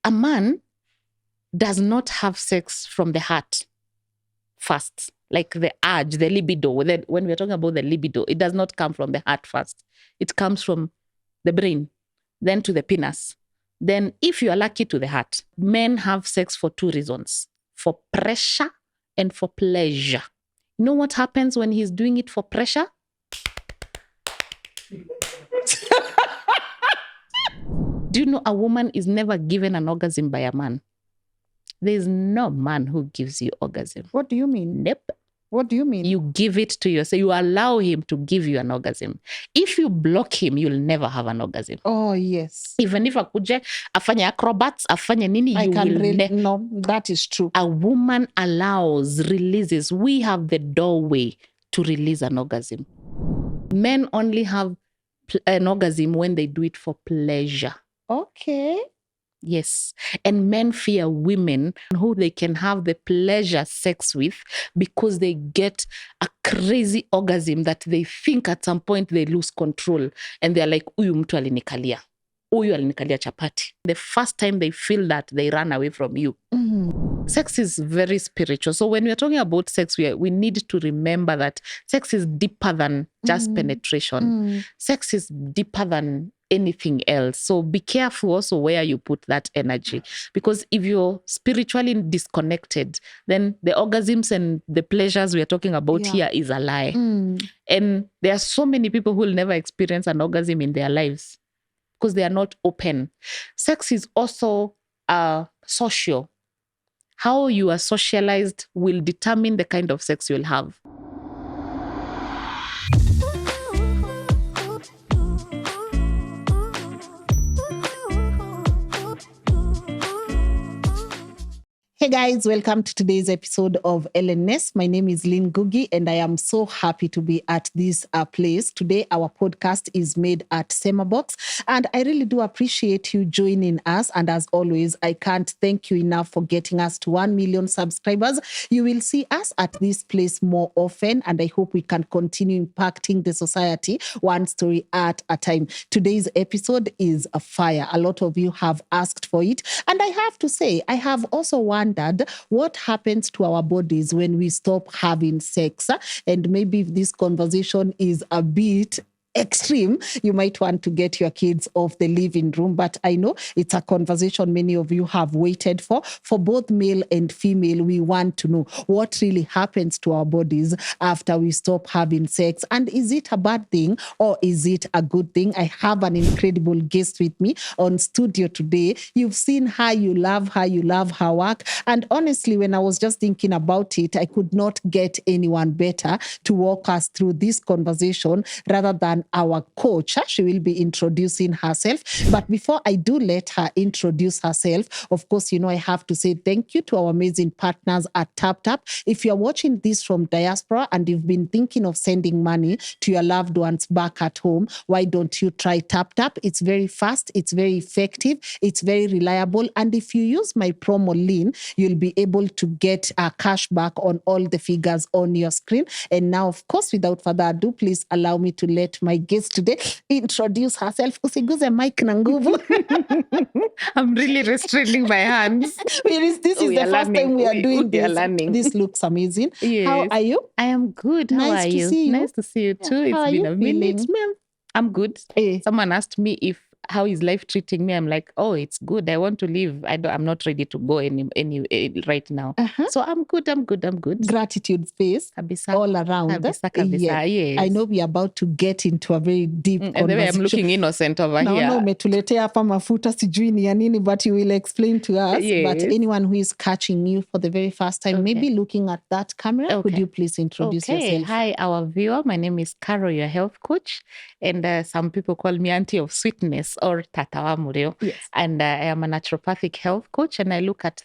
a man does not have sex from the heart first. Like the urge, the libido. When we're talking about the libido, it does not come from the heart first. It comes from the brain, then to the penis. Then, if you are lucky, to the heart. Men have sex for two reasons: for pressure and for pleasure. You know what happens when he's doing it for pressure? Do you know a woman is never given an orgasm by a man? There's no man who gives you orgasm. What do you mean? Nope. What do you mean? You give it to yourself. You allow him to give you an orgasm. If you block him, you'll never have an orgasm. Oh, yes. Even if akuje afanye acrobats, afanye nini, I you can will really, no, that is true. A woman allows, releases. We have the doorway to release an orgasm. Men only have an orgasm when they do it for pleasure. Okay. Yes. And men fear women who they can have the pleasure sex with because they get a crazy orgasm that they think at some point they lose control. And they're like, uyu mtu alinikalia. Uyu alinikalia chapati. The first time they feel that, they run away from you. Mm-hmm. Sex is very spiritual. So when we're talking about sex, we need to remember that sex is deeper than just penetration. Mm-hmm. Sex is deeper than anything else. So be careful also where you put that energy. Because if you're spiritually disconnected, then the orgasms and the pleasures we are talking about here is a lie. And there are so many people who will never experience an orgasm in their lives because they are not open. Sex is also social. How you are socialized will determine the kind of sex you'll have. Hey guys, welcome to today's episode of LNN. My name is Lynn Ngugi and I am so happy to be at this place. Today, our podcast is made at Semabox and I really do appreciate you joining us. And as always, I can't thank you enough for getting us to 1 million subscribers. You will see us at this place more often and I hope we can continue impacting the society one story at a time. Today's episode is a fire. A lot of you have asked for it. And I have to say, I have also wondered what happens to our bodies when we stop having sex. And maybe if this conversation is a bit extreme, you might want to get your kids off the living room. But I know it's a conversation many of you have waited for. For both male and female, we want to know what really happens to our bodies after we stop having sex. And is it a bad thing or is it a good thing? I have an incredible guest with me on studio today. You've seen her, you love her work. And honestly, when I was just thinking about it, I could not get anyone better to walk us through this conversation rather than our coach. She will be introducing herself. But before I do let her introduce herself, of course, I have to say thank you to our amazing partners at TapTap. If you're watching this from diaspora and you've been thinking of sending money to your loved ones back at home, why don't you try TapTap? It's very fast, it's very effective, it's very reliable. And if you use my promo Lynn, you'll be able to get a cash back on all the figures on your screen. And now, of course, without further ado, please allow me to let my guest today introduce herself. Usiguze mic na nguvu. I'm really restraining my hands. This is the first time we are doing this. Learning. This looks amazing. Yes. How are you? I am good. How are you? Nice to see you too. How It's been a minute. Feeling? I'm good. Hey. Someone asked me how is life treating me? I'm like, oh, it's good. I want to leave. I'm not ready to go any right now. So I'm good. Gratitude space kabisa. All around. Kabisa. Yeah. Yes. I know we are about to get into a very deep and conversation. I'm looking innocent over here. No, umetuletea hapa mafuta sijui ni ya nini, but you will explain to us. Yes. But anyone who is catching you for the very first time, maybe looking at that camera, could you please introduce yourself? Hi, our viewer. My name is Caro, your health coach. And some people call me Auntie of Sweetness or Tata wa Mureo. Yes. And I am a naturopathic health coach. And I look at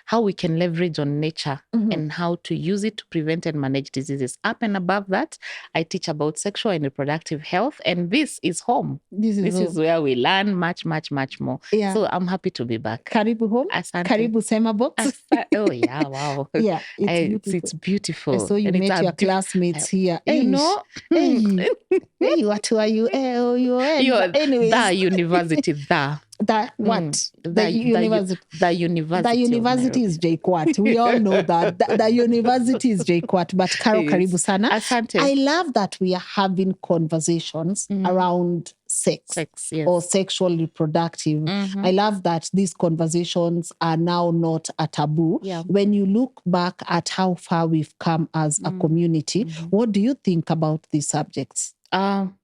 how we can leverage on nature and how to use it to prevent and manage diseases. Up and above that, I teach about sexual and reproductive health. And this is home. This is where we learn much, much, much more. Yeah. So I'm happy to be back. Karibu home. Asante. Karibu Semabox. Oh, yeah, wow. Yeah, it's beautiful. So you met your classmates here. You know? Hey, watu S-Y-U-L-U-N. Anyways. The university, the. That what? The university. The university. The university is JKUAT. We all know that. The university is JKUAT. But Karo, Yes. karibu sana. Asante. I love that we are having conversations around sex, yes. or sexual reproductive. I love that these conversations are now not a taboo. Yeah. When you look back at how far we've come as a community, what do you think about these subjects?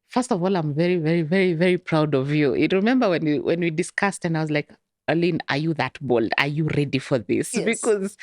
First of all, I'm very, very, very, very proud of you. You remember when we discussed, and I was like, Lynn, are you that bold? Are you ready for this? Yes. Because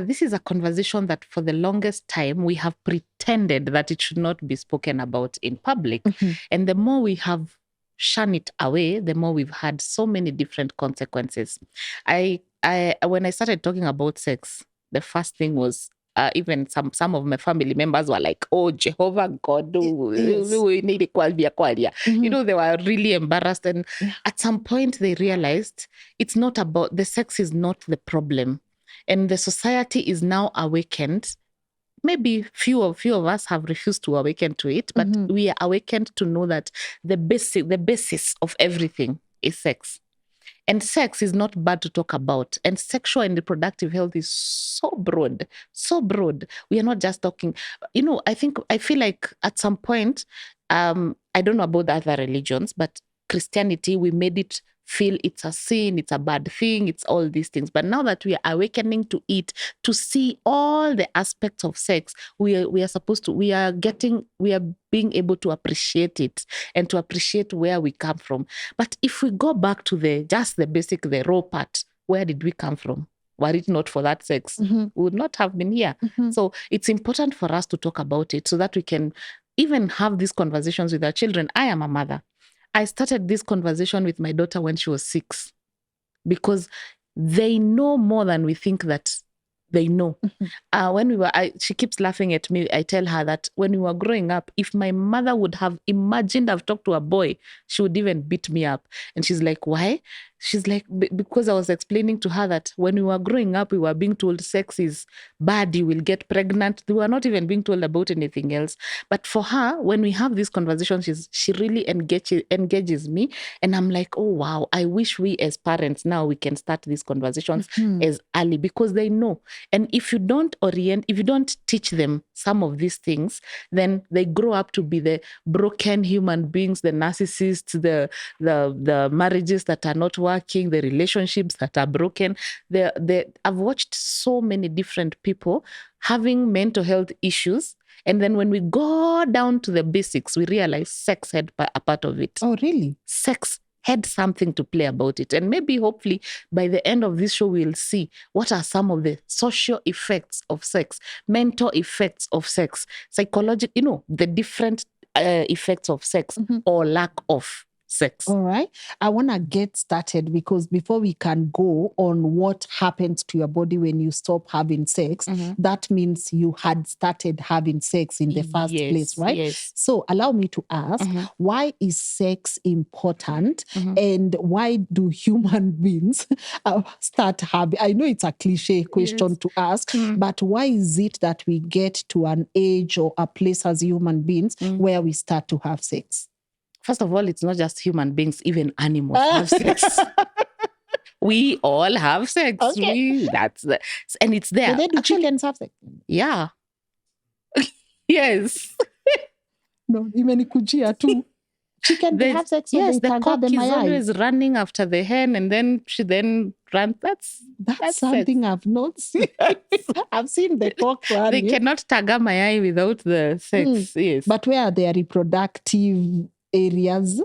this is a conversation that for the longest time we have pretended that it should not be spoken about in public. And the more we have shunned it away, the more we've had so many different consequences. When I started talking about sex, the first thing was, even some of my family members were like, oh, Jehovah God, we need kwalia. You know, they were really embarrassed. And at some point they realized it's not about, the sex is not the problem. And the society is now awakened. Maybe few of us have refused to awaken to it, but we are awakened to know that the basis of everything is sex. And sex is not bad to talk about. And sexual and reproductive health is so broad, so broad. We are not just talking, you know, I feel like at some point, I don't know about the other religions, but Christianity, we made it feel it's a sin, it's a bad thing, it's all these things. But now that we are awakening to it, to see all the aspects of sex, we are being able to appreciate it and to appreciate where we come from. But if we go back to just the basic, the raw part, where did we come from? Were it not for that sex, we would not have been here. So it's important for us to talk about it so that we can even have these conversations with our children. I am a mother. I started this conversation with my daughter when she was 6, because they know more than we think that they know. She keeps laughing at me. I tell her that when we were growing up, if my mother would have imagined I've talked to a boy, she would even beat me up. And she's like, why? She's like, because I was explaining to her that when we were growing up, we were being told sex is bad, you will get pregnant. We were not even being told about anything else. But for her, when we have these conversations, she really engages me. And I'm like, oh, wow, I wish we as parents now, we can start these conversations as early, because they know. And if you don't teach them some of these things, then they grow up to be the broken human beings, the narcissists, the marriages that are not working, the relationships that are broken. I've watched so many different people having mental health issues. And then when we go down to the basics, we realize sex had a part of it. Oh, really? Sex had something to play about it. And maybe, hopefully, by the end of this show, we'll see what are some of the social effects of sex, mental effects of sex, psychological, the different effects of sex or lack of sex. All right. I want to get started, because before we can go on what happens to your body when you stop having sex, that means you had started having sex in the first place, right? Yes. So allow me to ask, why is sex important, and why do human beings start having, I know it's a cliche question to ask, but why is it that we get to an age or a place as human beings where we start to have sex? First of all, it's not just human beings, even animals have sex. We all have sex. Okay. And it's there. So then do chickens have sex? Yeah. Yes. No, imenikujia too. Chicken, they have sex, so yes, they the cock is mayai. always running after the hen, and then she then runs. That's something I've not seen. I've seen the cock run. They cannot taga mayai without the sex. Yes. But where are their reproductive areas?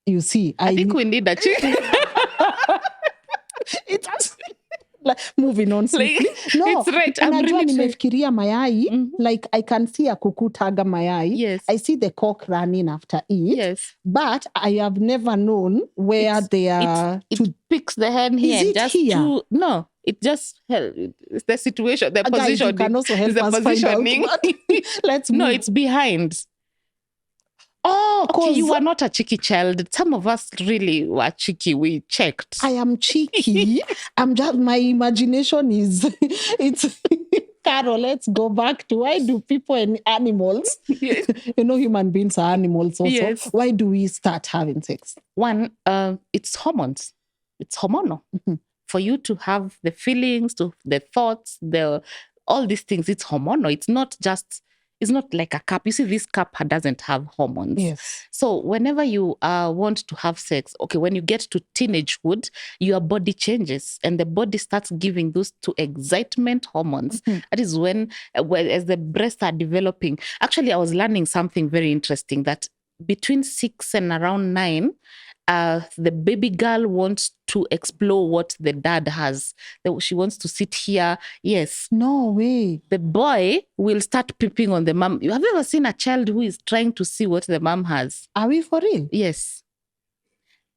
You see, I think we need a chicken. It's like, moving on swiftly. No, it's right. I'm really nimefikiria mayai. Like, I can see a kuku taga mayai. Yes. I see the cock running after it. Yes. But I have never known where they are. It picks the hen here. Is it just here? No, it just it's the situation, the Guys, position. you can also help us positioning. find out. Let's move. No, it's behind. Oh, okay, you are not a cheeky child. Some of us really were cheeky. We checked. I am cheeky. I'm just, my imagination is, it's Carol, let's go back to why do people and animals, Yes. human beings are animals also. Yes. Why do we start having sex? One, it's hormones. It's hormonal. For you to have the feelings, to the thoughts, all these things, it's hormonal. It's not like a cup. You see, this cup doesn't have hormones. Yes. So whenever you want to have sex, okay, when you get to teenagehood, your body changes and the body starts giving those to excitement hormones. That is when, as the breasts are developing. Actually, I was learning something very interesting that between 6 and around 9, the baby girl wants to explore what the dad has. She wants to sit here. Yes. No way. The boy will start peeping on the mom. Have you ever seen a child who is trying to see what the mom has? Are we for real? Yes.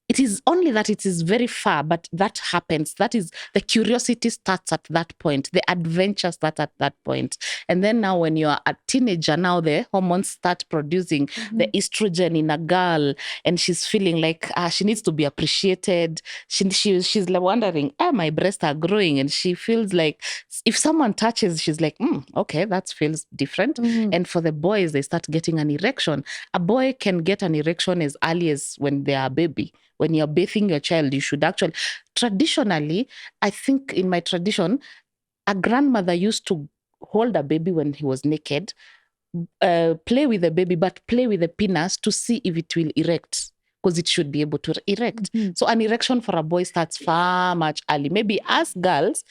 It is only that it is very far, but that happens. That is, the curiosity starts at that point. The adventure starts at that point. And then now when you're a teenager, now the hormones start producing the estrogen in a girl, and she's feeling like she needs to be appreciated. She's like wondering, my breasts are growing. And she feels like if someone touches, she's like, okay, that feels different. And for the boys, they start getting an erection. A boy can get an erection as early as when they are a baby. When you're bathing your child, you should actually, traditionally, I think in my tradition, a grandmother used to hold a baby when he was naked, play with the baby, but play with the penis to see if it will erect, because it should be able to erect. So an erection for a boy starts far much early. Maybe as girls,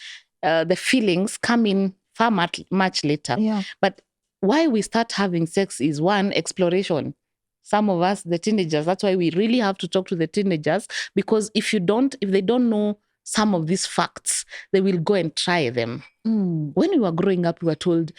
the feelings come in far much later. Yeah. But why we start having sex is one, exploration. Some of us, the teenagers, that's why we really have to talk to the teenagers, because if they don't know some of these facts, they will go and try them. When we were growing up, we were told,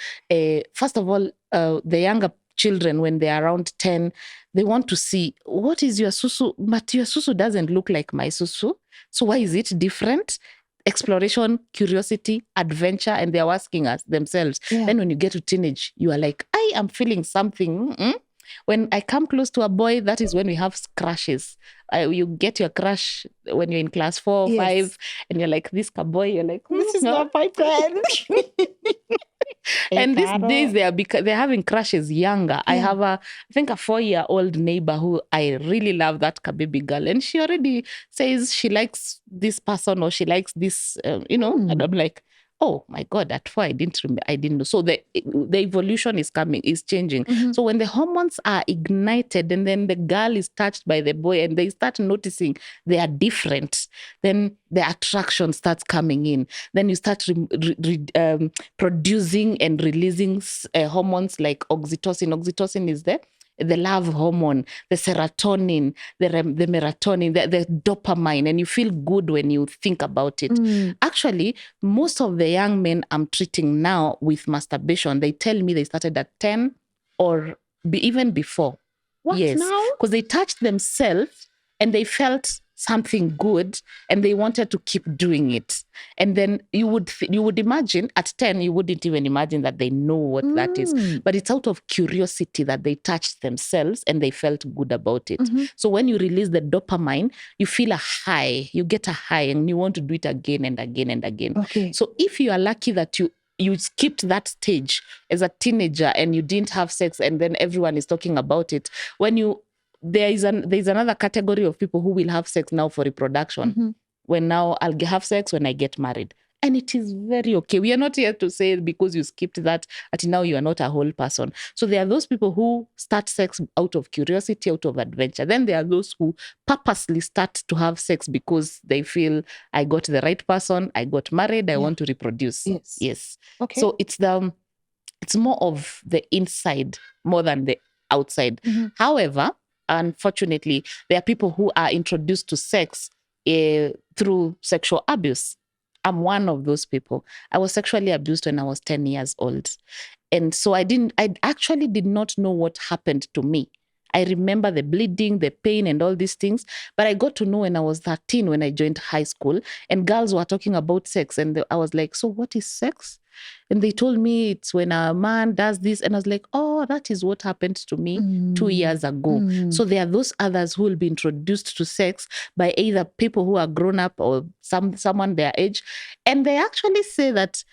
first of all, the younger children, when they're around 10, they want to see, what is your susu? But your susu doesn't look like my susu. So why is it different? Exploration, curiosity, adventure, and they're asking us themselves. Yeah. Then when you get to teenage, you are like, I am feeling something. When I come close to a boy, that is when we have crushes. You get your crush when you're in class 4 or 5, and you're like, this boy, you're like, this is not my friend. And these days they're having crushes younger. I have I think a 4-year-old neighbor who I really love, that baby girl, and she already says she likes this person or she likes this, and I'm like, oh my God, at 4 I didn't know. So the evolution is changing. So when the hormones are ignited and then the girl is touched by the boy and they start noticing they are different, then the attraction starts coming in. Then you start producing and releasing hormones like oxytocin. Oxytocin is the love hormone, the serotonin, the melatonin, the dopamine, and you feel good when you think about it. Actually, most of the young men I'm treating now with masturbation, they tell me they started at 10 or even before. What now? Because they touched themselves and they felt something good and they wanted to keep doing it. And then you would imagine at 10, you wouldn't even imagine that they know what that is. But it's out of curiosity that they touched themselves and they felt good about it. So when you release the dopamine, you feel a high, you get a high and you want to do it again and again and again. Okay. So if you are lucky that you skipped that stage as a teenager and you didn't have sex and then everyone is talking about it, there's another category of people who will have sex now for reproduction. When now I'll have sex when I get married. And it is very okay. We are not here to say because you skipped that now you are not a whole person. So there are those people who start sex out of curiosity, out of adventure. Then there are those who purposely start to have sex because they feel, I got the right person, I got married, I want to reproduce. Yes. Okay. So it's more of the inside more than the outside. However, unfortunately, there are people who are introduced to sex through sexual abuse. I'm one of those people. I was sexually abused when I was 10 years old. And so I actually did not know what happened to me. I remember the bleeding, the pain and all these things. But I got to know when I was 13, when I joined high school, and girls were talking about sex. And I was like, so what is sex? And they told me it's when a man does this. And I was like, oh, that is what happened to me 2 years ago. So there are those others who will be introduced to sex by either people who are grown up or someone their age. And they actually say that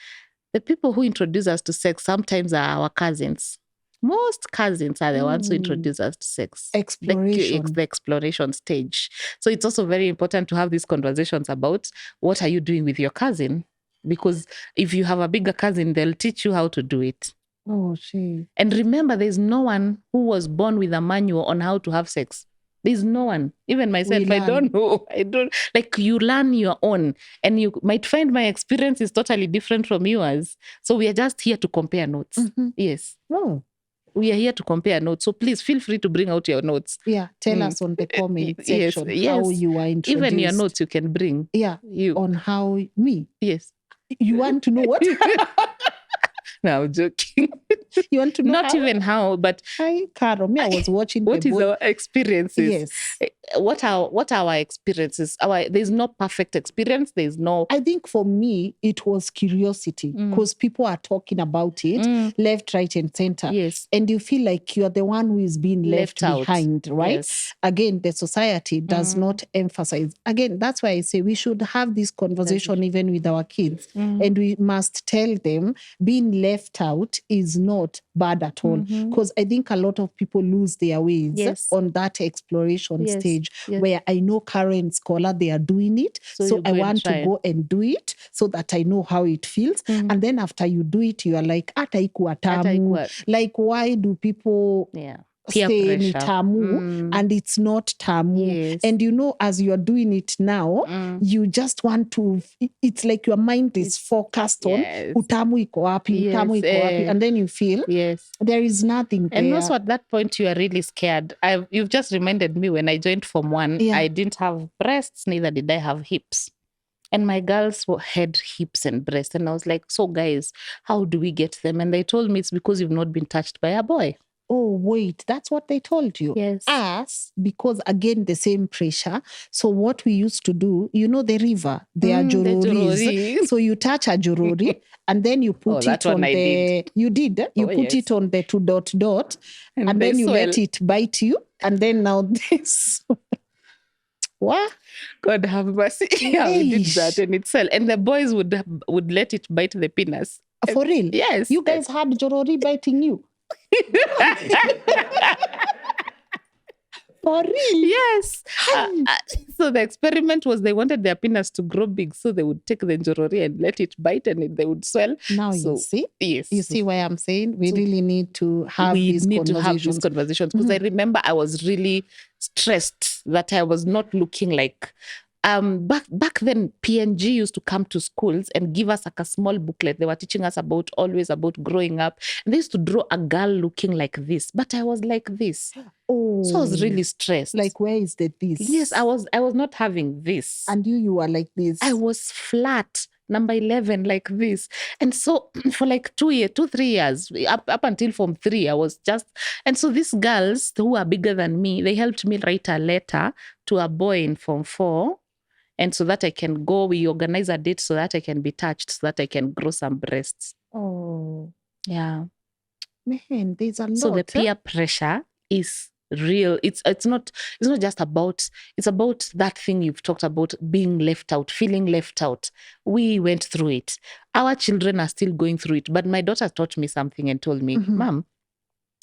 The people who introduce us to sex sometimes are our cousins. Most cousins are the ones who introduce us to sex. Exploration. The exploration stage. So it's also very important to have these conversations about what are you doing with your cousin? Because if you have a bigger cousin, they'll teach you how to do it. Oh, shit. And remember, there's no one who was born with a manual on how to have sex. There's no one. Even myself, I don't know. I don't, like, you learn your own, and you might find my experience is totally different from yours. So we are just here to compare notes. Yes. Oh. We are here to compare notes. So please feel free to bring out your notes. Yeah. Tell us on the comment section how you are introduced. Even your notes you can bring. Yeah. On how me. Yes. You want to know what? No, I'm joking. You want to know Not how? even how, but Hi, Caro. Me, I was watching. What is our experiences? Yes. What are our experiences? There's no perfect experience. There's no. I think for me, it was curiosity because people are talking about it left, right, and center. Yes. And you feel like you're the one who is being left behind, right? Yes. Again, the society does not emphasize. Again, that's why I say we should have this conversation even with our kids. And we must tell them being left out is not bad at all. Because I think a lot of people lose their ways on that exploration stage where I know Karen Scholar, they are doing it. So I want to go and do it so that I know how it feels. And then after you do it, you are like, like, why do people say ni tamu and it's not tamu? And you know, as you are doing it now, you just want to, it's like your mind is focused on utamu iko wapi, utamu iko wapi, and then you feel there is nothing there. And also at that point you are really scared. You've just reminded me when I joined Form 1, I didn't have breasts, neither did I have hips. And my girls had hips and breasts. And I was like, so guys, how do we get them? And they told me it's because you've not been touched by a boy. Oh, wait, that's what they told you? Yes. Us, because again, the same pressure. So what we used to do, you know, the river, there are jororis. So you touch a jorori and then you put it on the... You did? You put it on the 2 ... And then you let it bite you. And then now this... What? God have mercy. Yeah, we did that and it fell. And the boys would let it bite the penis. For real? Yes. You guys had jorori biting you? For real? Yes. So the experiment was they wanted their penis to grow big, so they would take the njorori and let it bite and they would swell. Now you see? Yes. You see why I'm saying we really need to have these conversations. Because I remember I was really stressed that I was not looking like... back then, PNG used to come to schools and give us like a small booklet. They were teaching us always about growing up. And they used to draw a girl looking like this, but I was like this. Oh, so I was really stressed. Like, where is the this? Yes, I was not having this. And you were like this. I was flat, number 11, like this. And so for like 3 years, up until Form 3, I was just... And so these girls who are bigger than me, they helped me write a letter to a boy in Form 4. And so that I can go, we organize a date so that I can be touched, so that I can grow some breasts. Oh. Yeah. Man, there's a lot. So the peer pressure is real. It's not just about... It's about that thing you've talked about, being left out, feeling left out. We went through it. Our children are still going through it. But my daughter taught me something and told me, Mom,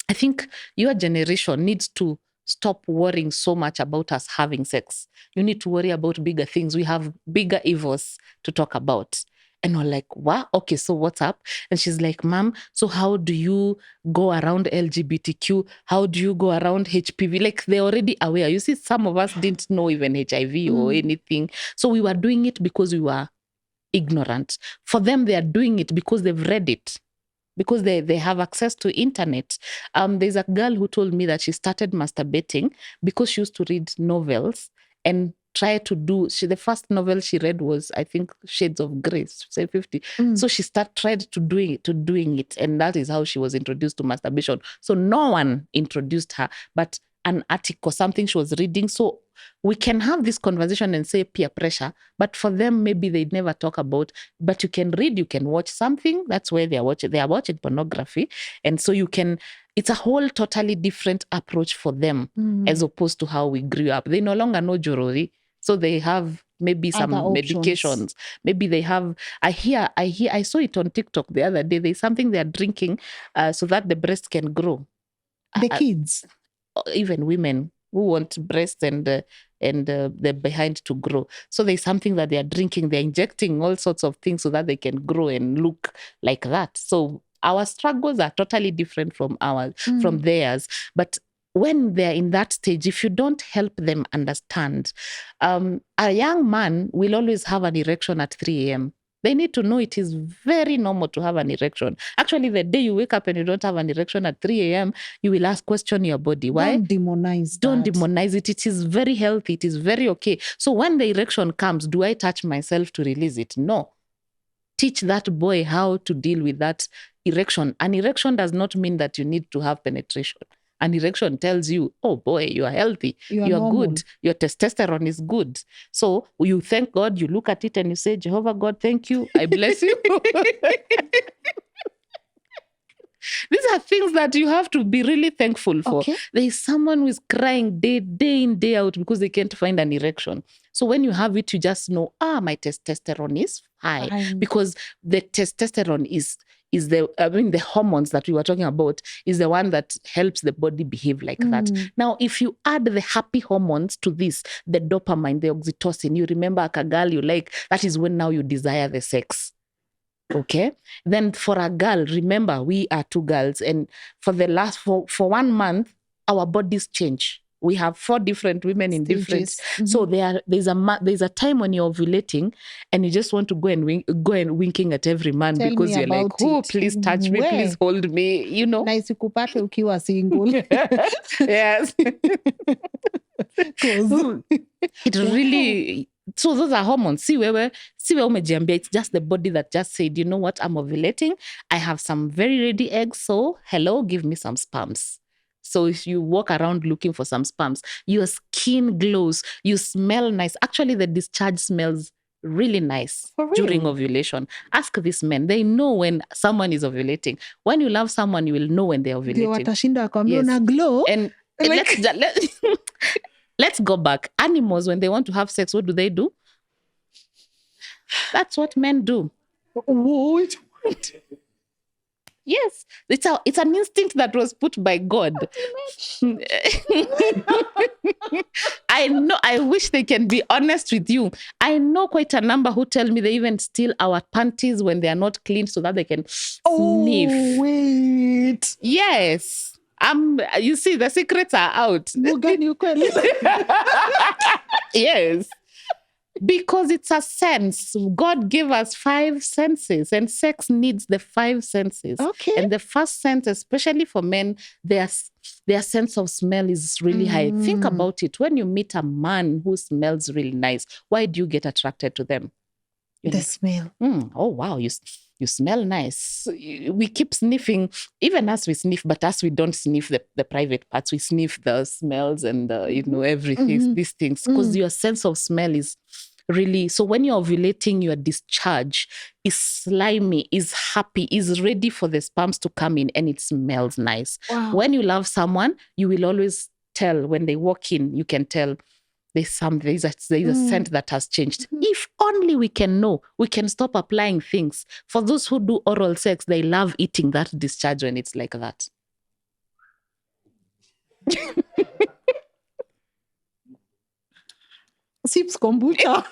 I think your generation needs to stop worrying so much about us having sex. You need to worry about bigger things. We have bigger evils to talk about. And we're like, what? Okay, so what's up? And she's like, Mom, so how do you go around LGBTQ? How do you go around HPV? Like, they're already aware. You see, some of us didn't know even HIV or anything. So we were doing it because we were ignorant. For them, they are doing it because they've read it, because they have access to internet. There's a girl who told me that she started masturbating because she used to read novels and try to do... the first novel she read was, I think, Shades of Grey, say 50. So she tried to doing it. And that is how she was introduced to masturbation. So no one introduced her, but an article, something she was reading. So we can have this conversation and say peer pressure, but for them, maybe they never talk about, but you can read, you can watch something. That's where they are watching pornography. And so it's a whole totally different approach for them as opposed to how we grew up. They no longer know jorori. So they have maybe some Other options. medications. Maybe they have, I saw it on TikTok the other day. There's something they're drinking so that the breast can grow. The kids. Even women who want breast and the behind to grow. So there's something that they're drinking. They're injecting all sorts of things so that they can grow and look like that. So our struggles are totally different from from theirs. But when they're in that stage, if you don't help them understand, a young man will always have an erection at 3 a.m. They need to know it is very normal to have an erection. Actually, the day you wake up and you don't have an erection at 3 a.m., you will question your body. Why? Don't demonize Don't that. demonize it. It is very healthy. It is very okay. So when the erection comes, do I touch myself to release it? No. Teach that boy how to deal with that erection. An erection does not mean that you need to have penetration. An erection tells you, oh boy, you are healthy. You are good. Your testosterone is good. So you thank God, you look at it and you say, Jehovah God, thank you. I bless you. These are things that you have to be really thankful for. Okay. There is someone who is crying day in, day out because they can't find an erection. So when you have it, you just know, my testosterone is high. Because the testosterone is the hormones that we were talking about is the one that helps the body behave like that. Now, if you add the happy hormones to this, the dopamine, the oxytocin, you remember a girl you like, that is when now you desire the sex. Okay. Then for a girl, remember, we are two girls. And for the last, for 1 month, our bodies change. We have 4 different women in different. So there's a time when you're ovulating and you just want to go and winking at every man. Tell because you're like, oh, it. please touch me, please hold me, you know. Nice kupate ukiwa single. Yes. It really... So those are hormones. See where umejiambia, it's just the body that just said, you know what, I'm ovulating. I have some very ready eggs. So hello, give me some sperms. So if you walk around looking for some sperms, your skin glows, you smell nice. Actually, the discharge smells really nice during ovulation. Ask these men. They know when someone is ovulating. When you love someone, you will know when they're ovulating. Yes. Glow. And let's go back. Animals, when they want to have sex, what do? That's what men do. What? Yes, it's an instinct that was put by God. I know. I wish they can be honest with you. I know quite a number who tell me they even steal our panties when they are not clean so that they can sniff. Oh, wait. Yes. You see, the secrets are out. Yes. Because it's a sense. God gave us 5 senses and sex needs the 5 senses. Okay. And the first sense, especially for men, their sense of smell is really high. Think about it. When you meet a man who smells really nice, why do you get attracted to them? The smell. Oh, wow. You smell nice. We keep sniffing, even as we sniff, but as we don't sniff the private parts, we sniff the smells and, everything, these things, because your sense of smell is really... So when you're ovulating, your discharge is slimy, is happy, is ready for the sperms to come in, and it smells nice. Wow. When you love someone, you will always tell. When they walk in, you can tell there's a scent that has changed. If only we can know, we can stop applying things. For those who do oral sex, they love eating that discharge when it's like that. Sips kombucha.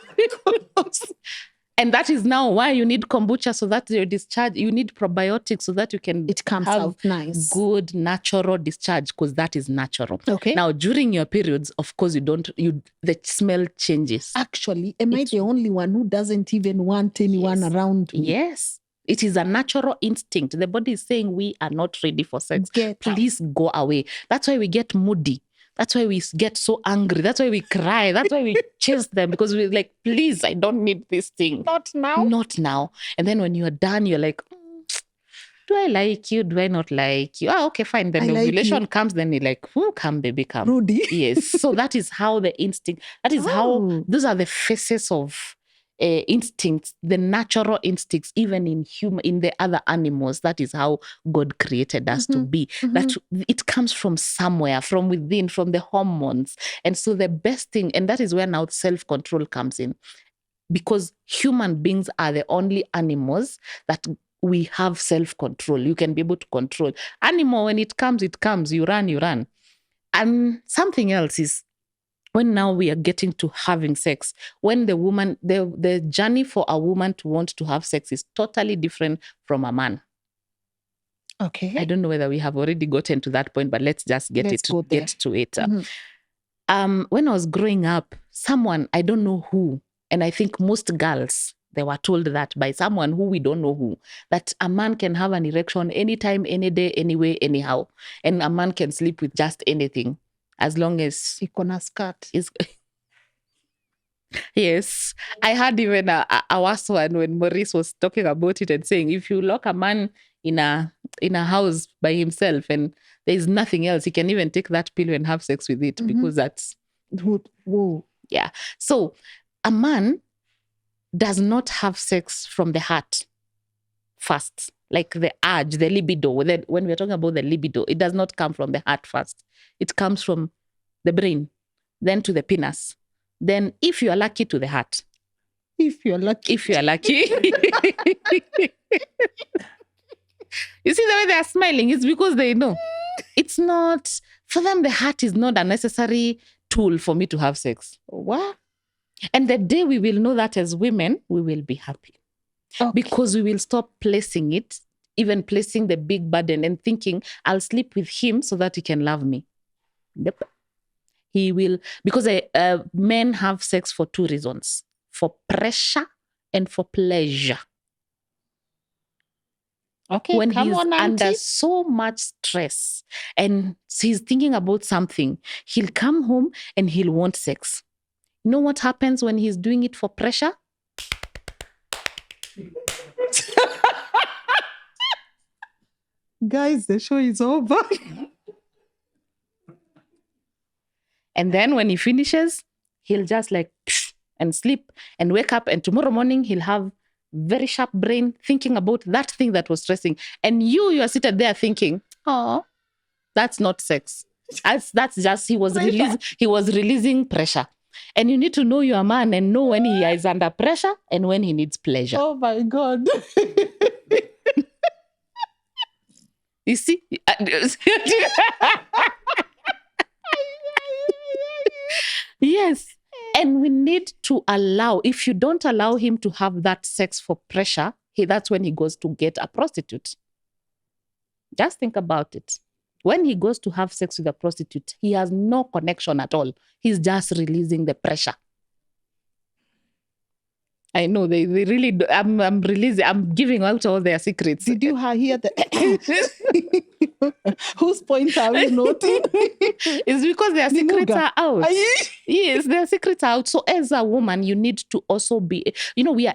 And that is now why you need kombucha, so that your discharge, you need probiotics so that you can... It comes have out nice. Good natural discharge, because that is natural. Okay. Now, during your periods, of course, the smell changes. Actually, am I the only one who doesn't even want anyone around me? Yes. It is a natural instinct. The body is saying we are not ready for sex. Please go away. That's why we get moody. That's why we get so angry. That's why we cry. That's why we chase them, because we're like, please, I don't need this thing. Not now. Not now. And then when you're done, you're like, do I like you? Do I not like you? Oh, okay, fine. Then the ovulation comes, then you're like, come, baby, come. Rudy. Yes. So that is how the instinct, that is how, those are the phases of instincts, the natural instincts, even in the other animals. That is how God created us to be. That it comes from somewhere, from within, from the hormones. And so the best thing, and that is where now self-control comes in, because human beings are the only animals that we have self-control. You can be able to control. Animal, when it comes, you run. And something else is, when now we are getting to having sex, when the woman, the journey for a woman to want to have sex is totally different from a man. Okay. I don't know whether we have already gotten to that point, but let's just get to it. When I was growing up, someone, I don't know who, and I think most girls, they were told that by someone who we don't know who, that a man can have an erection anytime, any day, anyway, anyhow. And a man can sleep with just anything, as long as Ikona skirt. Yes. I had even a worse one when Maurice was talking about it and saying, if you lock a man in a house by himself and there is nothing else, he can even take that pillow and have sex with it, because that's... Whoa. Yeah. So a man does not have sex from the heart first, like the urge, the libido. When we're talking about the libido, it does not come from the heart first. It comes from the brain, then to the penis. Then, if you are lucky, to the heart. If you are lucky. You see the way they are smiling? It's because they know. It's not, for them, the heart is not a necessary tool for me to have sex. What? And the day we will know that as women, we will be happy. Okay. Because we will stop placing it, even placing the big burden and thinking, I'll sleep with him so that he can love me. Yep. He will, because men have sex for two reasons: for pressure and for pleasure. Okay, when come he's on, under so much stress and he's thinking about something, he'll come home and he'll want sex. You know what happens when he's doing it for pressure? Guys, the show is over. And then when he finishes, he'll just like and sleep and wake up, and tomorrow morning he'll have very sharp brain thinking about that thing that was stressing. And you are seated there thinking, oh, that's not sex. That's just he was releasing pressure. And you need to know your man and know when he is under pressure and when he needs pleasure. Oh my God. You see? Yes. And we need to allow, if you don't allow him to have that sex for pressure, that's when he goes to get a prostitute. Just think about it. When he goes to have sex with a prostitute, he has no connection at all. He's just releasing the pressure. I know they really do. I'm giving out all their secrets. Did you hear the whose point are we noting? It's because their secrets are out. Yes, their secrets are out. So as a woman, you need to also be, we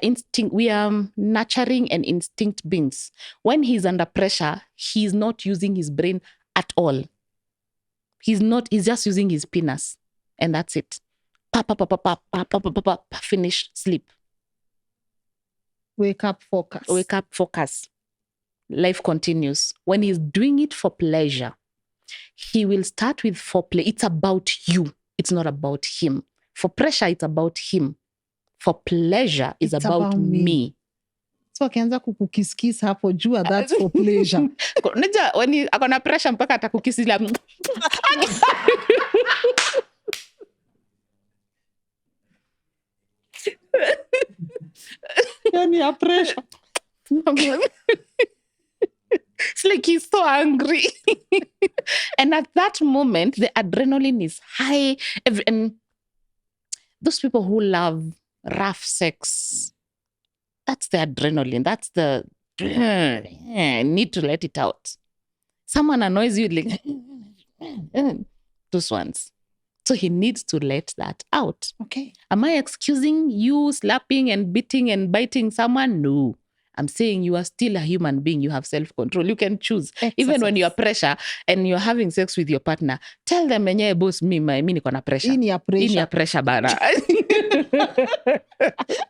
are nurturing and instinct beings. When he's under pressure, he's not using his brain at all. He's just using his penis. And that's it. Finish, sleep. Wake up, focus. Life continues. When he's doing it for pleasure, he will start with foreplay. It's about you. It's not about him. For pressure, it's about him. For pleasure, it's about me. So akianza kukukiss hapo jua, that's for pleasure. Unajua when akona pressure mpaka atakukiss ila Yani a pressure. It's like he's so angry. And at that moment, the adrenaline is high. And those people who love rough sex, that's the adrenaline. That's the need to let it out. Someone annoys you, like those ones. So he needs to let that out. Okay. Am I excusing you slapping and beating and biting someone? No. I'm saying you are still a human being. You have self-control. You can choose. Exercise. Even when you are pressure and you're having sex with your partner, tell them, enyewe boss, mi niko na pressure. In your pressure. In your pressure, bana.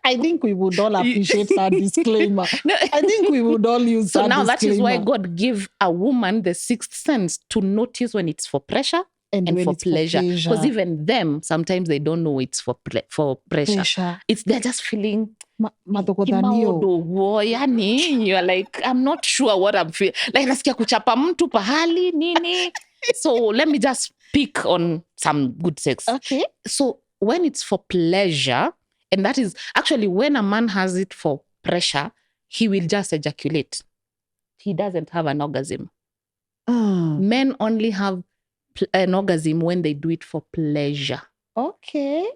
I think we would all appreciate that disclaimer. I think we would all use that now disclaimer. That is why God gave a woman the sixth sense to notice when it's for pressure and for pleasure. Because even them, sometimes they don't know it's for pressure. They're just feeling... Yani, you're like, I'm not sure what I'm feeling. Like, nasikia kuchapa mtu pahali, nini. So let me just pick on some good sex. Okay. So when it's for pleasure, and that is actually when a man has it for pressure, he will just ejaculate. He doesn't have an orgasm. Men only have an orgasm when they do it for pleasure. Okay.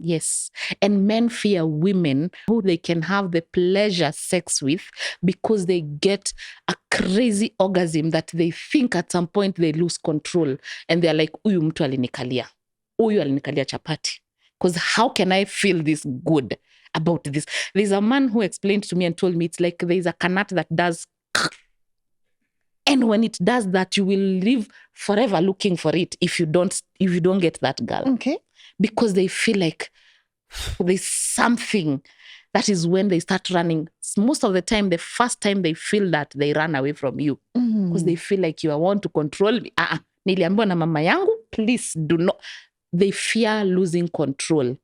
Yes. And men fear women who they can have the pleasure sex with because they get a crazy orgasm that they think at some point they lose control. And they're like, uyu mtu alinikalia. Uyu alinikalia chapati. Because how can I feel this good about this? There's a man who explained to me and told me it's like there's a kanat that does... And when it does that, you will live forever looking for it if you don't get that girl. Okay. Because they feel like there's something. That is when they start running. Most of the time, the first time they feel that, they run away from you. Because they feel like you want to control me. Niliambiwa na mama yangu, please do not. They fear losing control.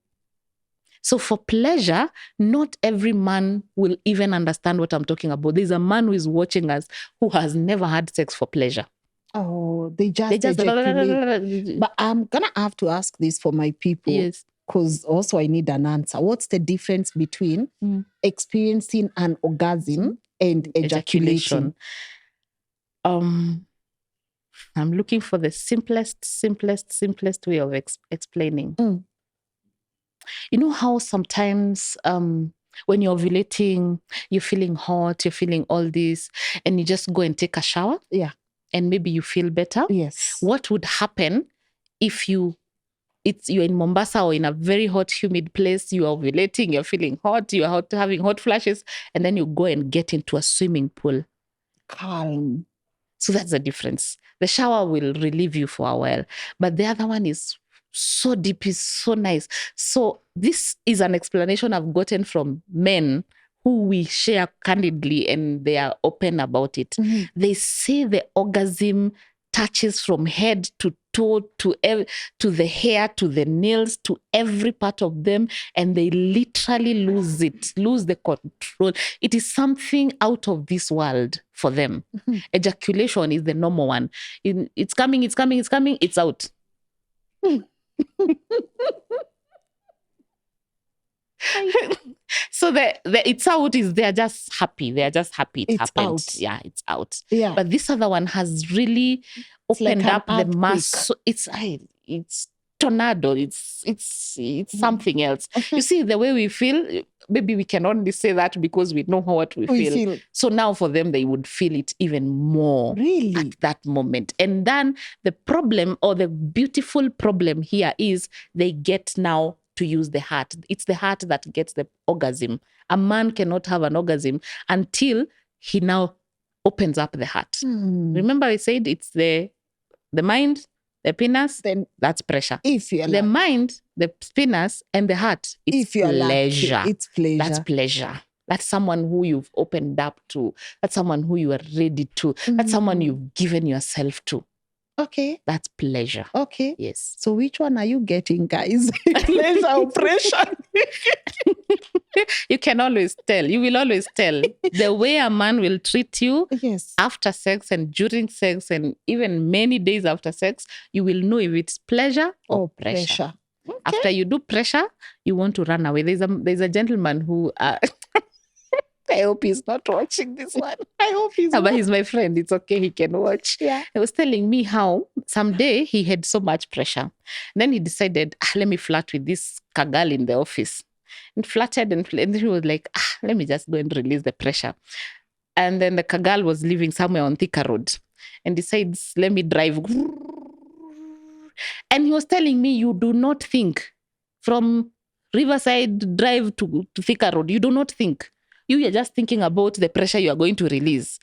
So for pleasure, not every man will even understand what I'm talking about. There's a man who is watching us who has never had sex for pleasure. Oh, they just ejaculate. But I'm going to have to ask this for my people. Yes. Because also I need an answer. What's the difference between experiencing an orgasm and ejaculation? I'm looking for the simplest way of explaining. You know how sometimes when you're ovulating, you're feeling hot, you're feeling all this, and you just go and take a shower? Yeah. And maybe you feel better? Yes. What would happen if you're in Mombasa or in a very hot, humid place, you are ovulating, you're feeling hot, you're having hot flashes, and then you go and get into a swimming pool? Calm. So that's the difference. The shower will relieve you for a while, but the other one is so deep, is so nice. So this is an explanation I've gotten from men who we share candidly and they are open about it. They say the orgasm touches from head to toe to the hair, to the nails, to every part of them, and they literally lose the control. It is something out of this world for them. Ejaculation is the normal one. It's coming, it's out. So the it's out is they're just happy. They're just happy it happened. Out. Yeah, it's out. Yeah. But this other one has really opened like up the mass. So it's tornado. It's something else. You see, the way we feel, maybe we can only say that because we know what we feel. So now for them, they would feel it even more at that moment. And then the problem, or the beautiful problem here, is they get now to use the heart. It's the heart that gets the orgasm. A man cannot have an orgasm until he now opens up the heart. Remember I said it's the mind, the penis, then that's pressure. If you're the mind, the penis, and the heart, it's pleasure. Lucky, it's pleasure. That's pleasure. That's someone who you've opened up to. That's someone who you are ready to. That's someone you've given yourself to. Okay. That's pleasure. Okay. Yes. So which one are you getting, guys? Pleasure or pressure? You can always tell. You will always tell. The way a man will treat you after sex and during sex and even many days after sex, you will know if it's pleasure or pressure. Okay. After you do pressure, you want to run away. There's a gentleman who... I hope he's not watching this one. I hope he's not. But he's my friend. It's okay. He can watch. Yeah. He was telling me how someday he had so much pressure. Then he decided, let me flirt with this kagal in the office. And flirted and he was like, let me just go and release the pressure. And then the kagal was living somewhere on Thika Road and decides, let me drive. And he was telling me, you do not think from Riverside Drive to Thika Road. You do not think. You're just thinking about the pressure you are going to release.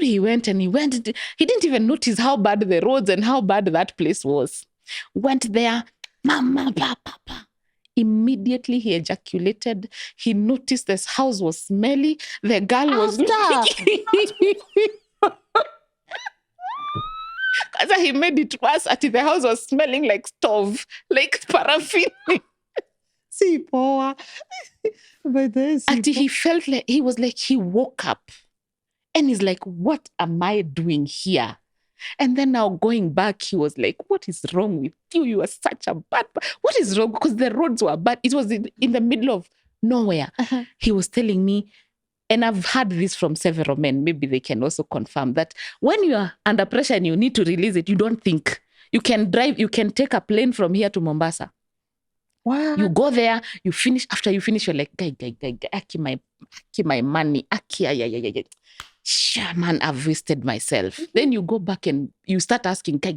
He went. He didn't even notice how bad the roads and how bad that place was. Went there, mama, papa. Immediately he ejaculated. He noticed this house was smelly. The girl was because he made it worse. At the house was smelling like stove, like paraffin. See, poor. But he felt like he woke up and he's like, what am I doing here? And then now going back, he was like, what is wrong with you? You are such a bad. What is wrong? Because the roads were bad. It was in the middle of nowhere. Uh-huh. He was telling me, and I've heard this from several men, maybe they can also confirm that when you are under pressure and you need to release it, you don't think. You can take a plane from here to Mombasa. Wow. You go there, you finish. After you finish, you're like, guy, aki my money, aki. Sure, man, I've wasted myself. Mm-hmm. Then you go back and you start asking, I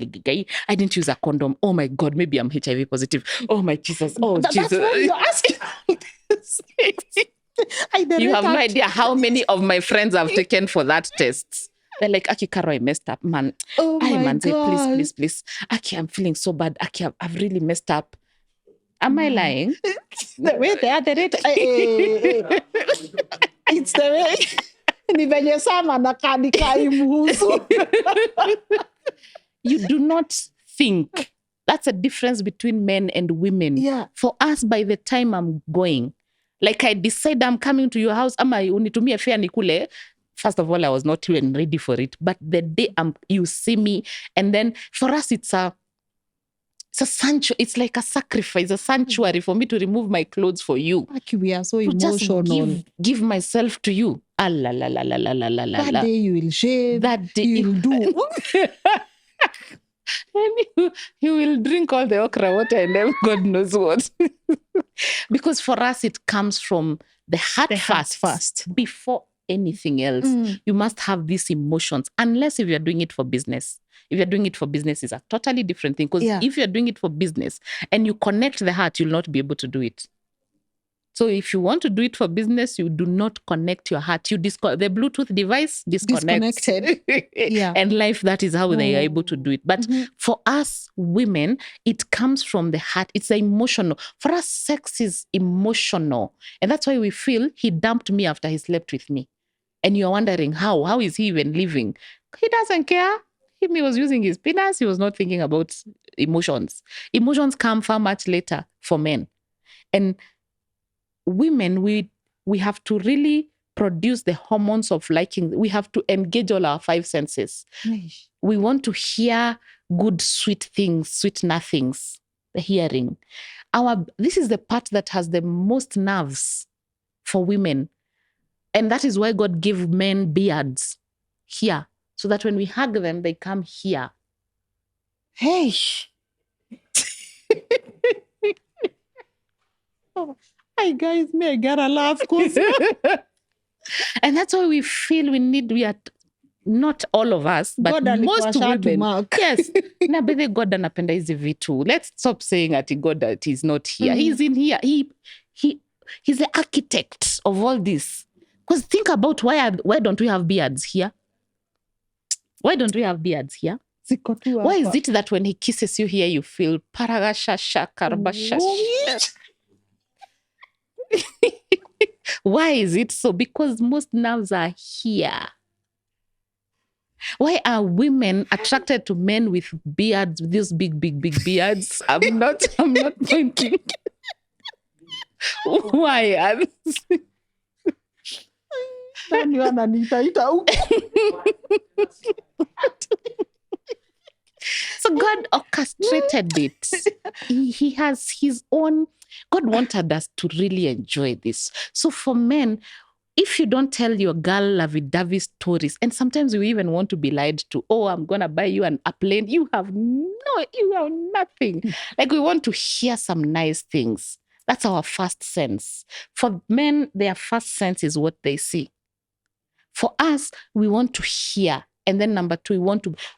didn't use a condom. Oh my God, maybe I'm HIV positive. Oh my Jesus. Oh, Jesus. That's why you're asking. You have no idea how many of my friends have taken for that test. They're like, Aki, Karo, I messed up, man. Oh my God. Say, please. Aki, I'm feeling so bad. Aki, I've really messed up. Am I lying? The way they are, it's the way. You do not think. That's a difference between men and women. Yeah. For us, by the time I'm going, like I decide I'm coming to your house, ama unitumie fare nikule. First of all, I was not even ready for it. But the day you see me, and then for us, it's a sanctuary. It's like a sacrifice, a sanctuary for me to remove my clothes for you. We are so emotional. Just give myself to you. That day you will shave. That day you will do. And you will drink all the okra water and then God knows what. Because for us, it comes from the heart first. Before anything else. You must have these emotions, unless if you're doing it for business. If you're doing it for business, it's a totally different thing. Because if you're doing it for business and you connect the heart, you'll not be able to do it. So if you want to do it for business, you do not connect your heart. The Bluetooth device disconnects. Disconnected. And life, that is how they are able to do it. But for us women, it comes from the heart. It's emotional. For us, sex is emotional. And that's why we feel he dumped me after he slept with me. And you're wondering how? How is he even living? He doesn't care. He was using his penis. He was not thinking about emotions. Emotions come far much later for men. And women, we have to really produce the hormones of liking. We have to engage all our 5 senses. Nice. We want to hear good, sweet things, sweet nothings, the hearing. This is the part that has the most nerves for women. And that is why God gave men beards here, so that when we hug them, they come here. Hey. Hi guys, I gotta laugh. And that's why we feel we are not all of us, but most women. Yes. Na bede God anapenda hizi vitu. Let's stop saying that God that is not here. He's in here. He's the architect of all this. Because think about why don't we have beards here? Why don't we have beards here? Why is it that when he kisses you here, you feel paragashasha karabasha? Why is it so? Because most nerves are here. Why are women attracted to men with beards, these big beards? I'm not pointing. Why are So God orchestrated it. He has his own. God wanted us to really enjoy this. So for men, if you don't tell your girl lovey-dovey stories, and sometimes we even want to be lied to, oh, I'm going to buy you a plane. You have nothing. Like we want to hear some nice things. That's our first sense. For men, their first sense is what they see. For us, we want to hear. And then number 2,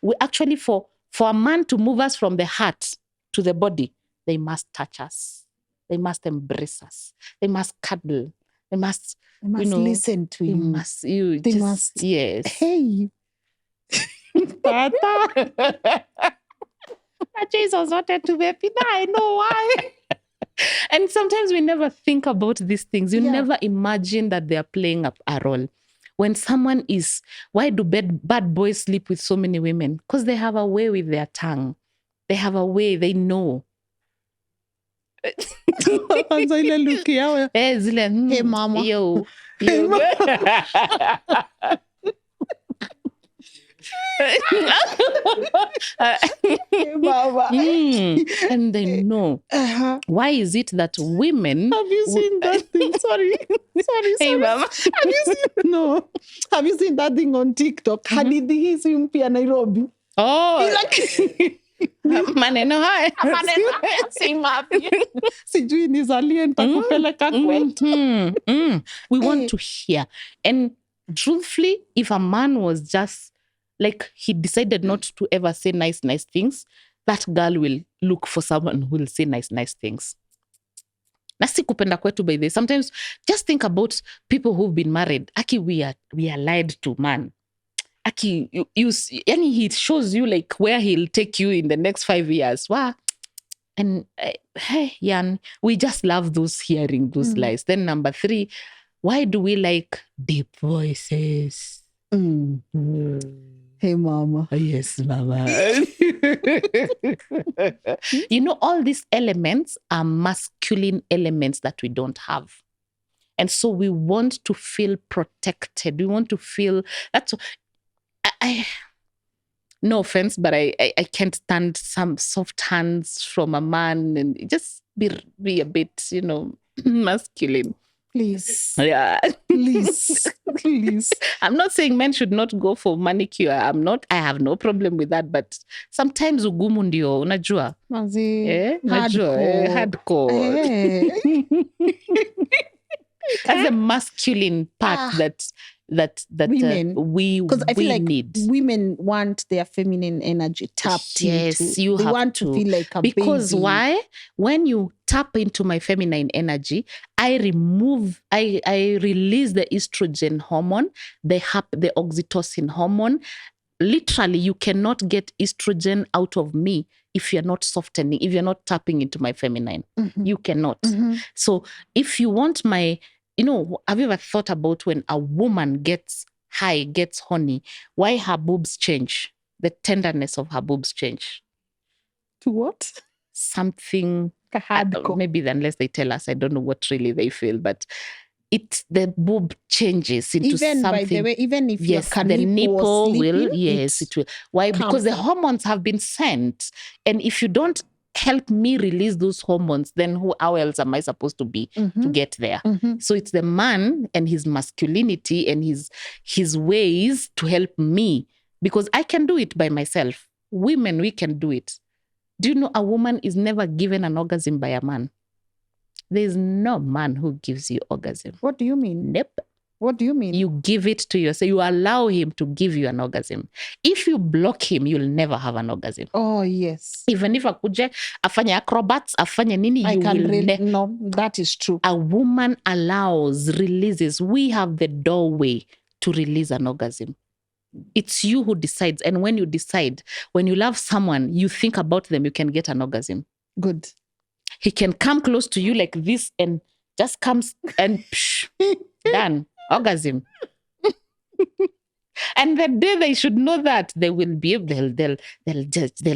we actually, for a man to move us from the heart to the body, they must touch us. They must embrace us. They must cuddle. They must, They must listen to you. They must. Yes. Hey. Tata. Jesus wanted to be happy. I know why. And sometimes we never think about these things. You never imagine that they are playing a role. When someone is, why do bad boys sleep with so many women? Because they have a way with their tongue. They have a way, they know. Hey, mama. Yo. Hey, mama. And they know. Why is it that women... Have you seen that thing? Sorry. Hey, mama. Have you seen... No. Have you seen that thing on TikTok? Hadithi hii si mpya Nairobi. Oh. Maneno haya. Si mapya. Sijui nizalie nitakupeleka kwetu. We want to hear. And truthfully, if a man was just like, he decided not to ever say nice things, that girl will look for someone who will say nice things. Na si kupenda kwetu, by the way. Sometimes just think about people who've been married. Aki, we are lied to, man. Aki, yani he shows you like where he'll take you in the next 5 years. Wow. And hey, Jan, we just love hearing those lies. Then number 3, why do we like deep voices? Hey, mama. Yes, mama. All these elements are masculine elements that we don't have. And so we want to feel protected. We want to feel... no offense, but I can't stand some soft hands from a man, and just be a bit, masculine. Please. Yeah. Please. I'm not saying men should not go for manicure. I have no problem with that, but sometimes ugumu ndio, unajua. Hardcore. That's a masculine part that women, we I feel like need. Women want their feminine energy tapped yes, into. They want to feel like a because baby. Why? When you tap into my feminine energy, I release the estrogen hormone, the oxytocin hormone. Literally, you cannot get estrogen out of me if you're not softening, if you're not tapping into my feminine. You cannot. So if you want my... have you ever thought about when a woman gets high, gets horny, why her boobs change? The tenderness of her boobs change. To what? Something... hardcore. Maybe unless they tell us, I don't know what really they feel, but the boob changes into even something. By the way, even if the nipple will, yes, it will. Why? Because the hormones have been sent. And if you don't help me release those hormones, then how else am I supposed to be to get there? So it's the man and his masculinity and his ways to help me, because I can do it by myself. Women, we can do it. Do you know a woman is never given an orgasm by a man? There's no man who gives you orgasm. What do you mean? Nope. What do you mean? You give it to yourself. You allow him to give you an orgasm. If you block him, you'll never have an orgasm. Oh, yes. Even if akuje afanye acrobats, afanye nini, you will no, that is true. A woman releases. We have the doorway to release an orgasm. It's you who decides. And when you decide, when you love someone, you think about them, you can get an orgasm. Good. He can come close to you like this and just comes and done. Orgasm. And the day they should know that, they will be able, they'll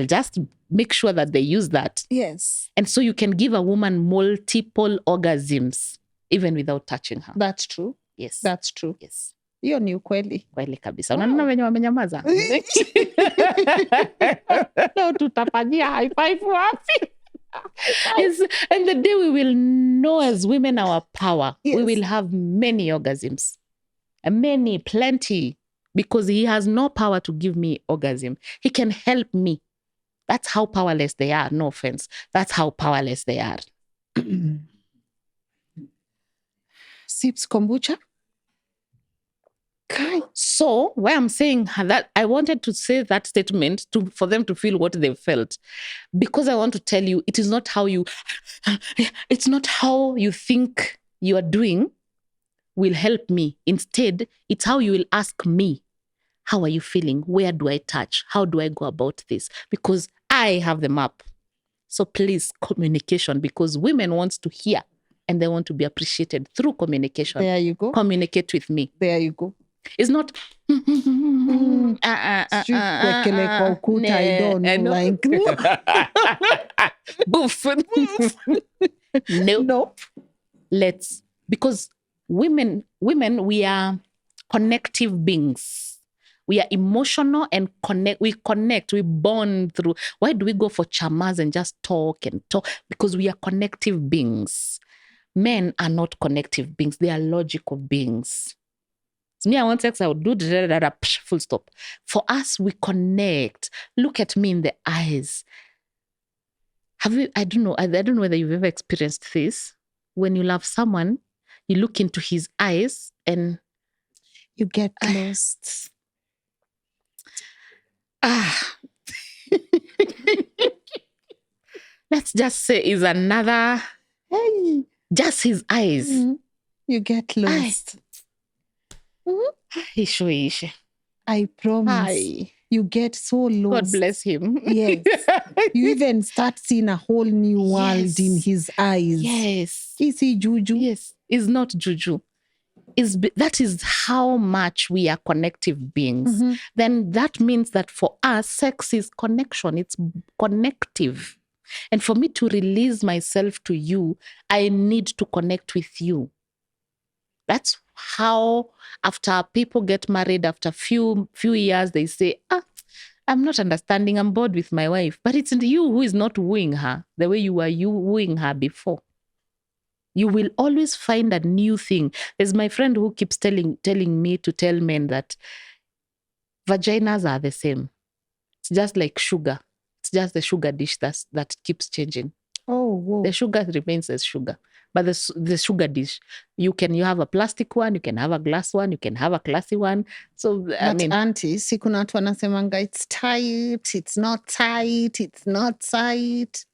just make sure that they use that. Yes. And so you can give a woman multiple orgasms even without touching her. That's true. Yes. That's true. Yes. Hiyo ni ukweli. Kweli kabisa. Unaona wenye wamenyamaza? Leo tutafanyia high five wapi? And the day we will know as women our power, yes, we will have many orgasms. Plenty. Because he has no power to give me orgasm. He can help me. That's how powerless they are. No offense. That's how powerless they are. Sips kombucha? So, why I'm saying that, I wanted to say that statement for them to feel what they felt. Because I want to tell you, it's not how you think you are doing. will help me. Instead, it's how you will ask me, how are you feeling? Where do I touch? How do I go about this? Because I have the map. So please, communication, because women want to hear and they want to be appreciated through communication. There you go. Communicate with me. There you go. It's not Kwekele kwa ukuta, I don't know. Like, boof. Nope. Let's, because women, we are connective beings. We are emotional and we bond through. Why do we go for chamas and just talk and talk? Because we are connective beings. Men are not connective beings. They are logical beings. It's me, I want sex, I would do full stop. For us, we connect. Look at me in the eyes. Have you, I don't know whether you've ever experienced this. When you love someone, you look into his eyes and you get lost. Let's just say is another, just his eyes. Mm-hmm. You get lost. I promise. You get so lost. God bless him. Yes. You even start seeing a whole new world in his eyes. Yes. Is he juju? Yes. It's not juju. That is how much we are connective beings. Mm-hmm. Then that means that for us, sex is connection. It's connective. And for me to release myself to you, I need to connect with you. That's how, after people get married, after few years, they say, I'm not understanding. I'm bored with my wife. But it's you who is not wooing her the way you were wooing her before. You will always find a new thing. There's my friend who keeps telling me to tell men that vaginas are the same. It's just like sugar. It's just the sugar dish that keeps changing. Oh, whoa. The sugar remains as sugar. But the sugar dish, you have a plastic one, you can have a glass one, you can have a classy one. So, auntie, si kuna watu wanasemanga, it's tight, it's not tight, it's not tight.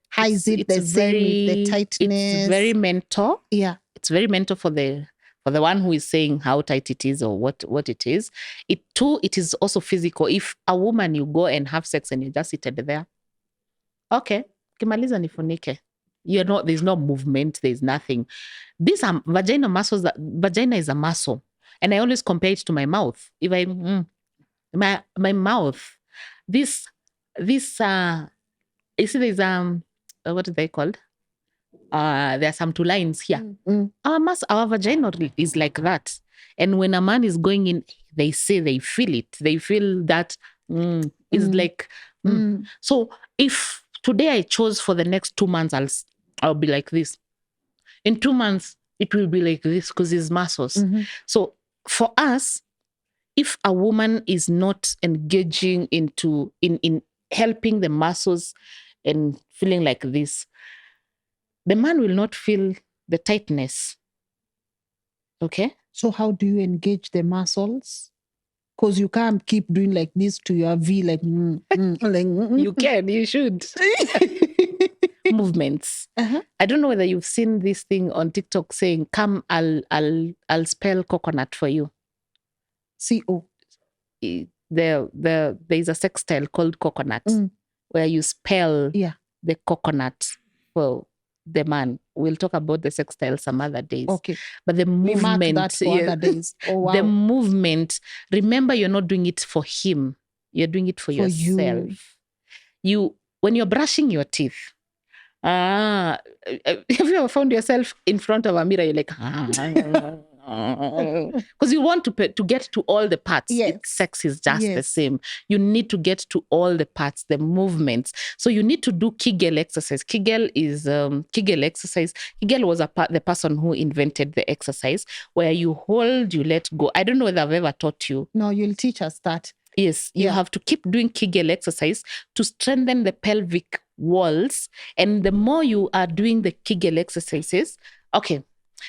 How is it the same with the tightness? It's very mental. Yeah. It's very mental for the one who is saying how tight it is or what it is. It is also physical. If a woman, you go and have sex and you just seated there, okay, kimaliza nifunike. There's no movement, there's nothing. These are vagina muscles. Vagina is a muscle. And I always compare it to my mouth. If my mouth, this you see there's what are they called? There are some two lines here. Our vagina is like that. And when a man is going in, they say they feel it. They feel that it's like. So if today I chose for the next 2 months, I'll be like this. In 2 months, it will be like this because it's muscles. Mm-hmm. So for us, if a woman is not engaging in helping the muscles and feeling like this, the man will not feel the tightness. Okay? So how do you engage the muscles? Because you can't keep doing like this to your V, like, You can, you should. Movements. Uh-huh. I don't know whether you've seen this thing on TikTok saying, come, I'll spell coconut for you. C-O. There's a sex style called coconut where you spell the coconut for the man. We'll talk about the sex style some other days. Okay. But the movement, we mark that for other days. Oh, wow. The movement, remember, you're not doing it for him. You're doing it for yourself. When you're brushing your teeth, have you ever found yourself in front of a mirror? You're like, because you want to get to all the parts. Yes. Sex is just the same. You need to get to all the parts, the movements. So you need to do Kegel exercise. Kegel is Kegel exercise. Kegel was the person who invented the exercise where you hold, you let go. I don't know whether I've ever taught you. No, you'll teach us that. Yes, you have to keep doing Kegel exercise to strengthen the pelvic walls. And the more you are doing the Kegel exercises, okay,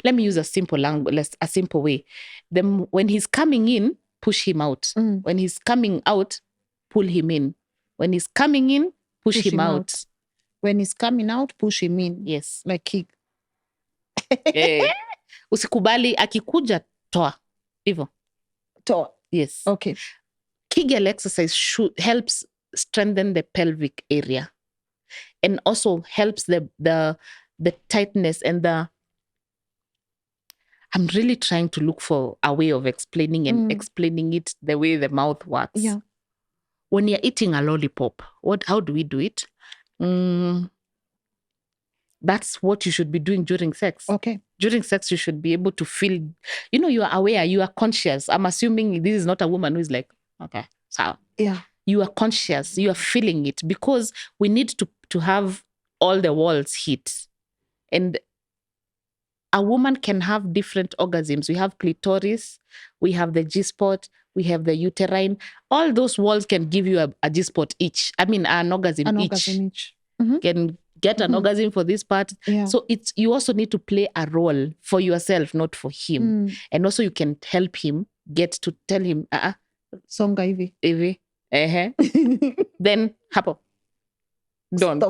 let me use a simple way. When he's coming in, push him out. When he's coming out, pull him in. When he's coming in, push him out. When he's coming out, push him in. Yes. Like kick. Usikubali akikuja toa. Hivyo. Toa. Yes. Okay. Kegel exercise helps strengthen the pelvic area and also helps the tightness and I'm really trying to look for a way of explaining explaining it the way the mouth works. Yeah. When you're eating a lollipop, how do we do it? That's what you should be doing during sex. Okay. During sex, you should be able to feel, you are aware, you are conscious. I'm assuming this is not a woman who is like, okay, so yeah, you are conscious, you are feeling it because we need to have all the walls hit. And a woman can have different orgasms. We have clitoris, we have the G-spot, we have the uterine. All those walls can give you a G-spot each. I mean, an orgasm each. Can get an orgasm for this part. Yeah. So you also need to play a role for yourself, not for him. And also you can help him get to tell him, songa hivi. Then hapo. Don't.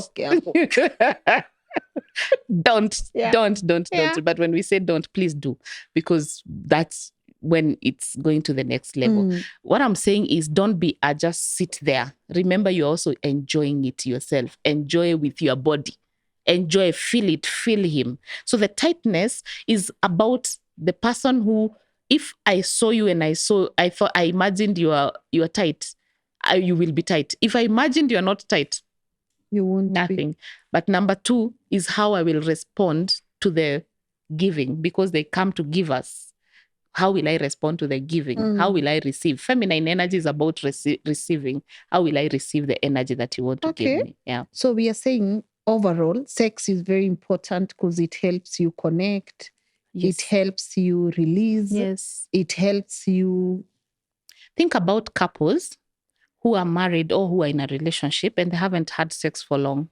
Don't. But when we say don't, please do, because that's when it's going to the next level. What I'm saying is don't be just sit there. Remember, you're also enjoying it yourself. Enjoy with your body. Enjoy, feel it, feel him. So the tightness is about the person who, if I saw you and I imagined you are tight, you will be tight. If I imagined you're not tight, you won't nothing. be. But number 2 is how I will respond to the giving, because they come to give us. How will I respond to the giving? How will I receive? Feminine energy is about receiving. How will I receive the energy that you want to give me? Yeah. So we are saying overall, sex is very important because it helps you connect. Yes. It helps you release. Yes. It helps you. Think about couples who are married or who are in a relationship and they haven't had sex for long.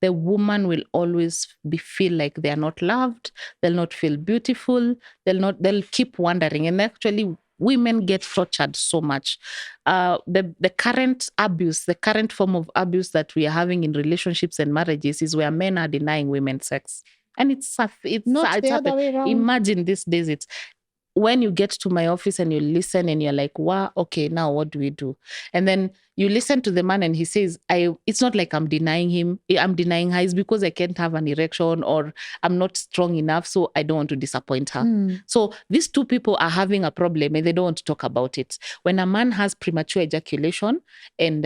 The woman will always feel like they are not loved. They'll not feel beautiful. They'll keep wondering. And actually, women get tortured so much. The current abuse, the current form of abuse that we are having in relationships and marriages is where men are denying women sex. And it's not the other way around. Imagine these days, it's when you get to my office and you listen and you're like, wow, okay, now what do we do? And then you listen to the man and he says, it's not like I'm denying him. I'm denying her. It's because I can't have an erection or I'm not strong enough, so I don't want to disappoint her. So these two people are having a problem and they don't want to talk about it. When a man has premature ejaculation and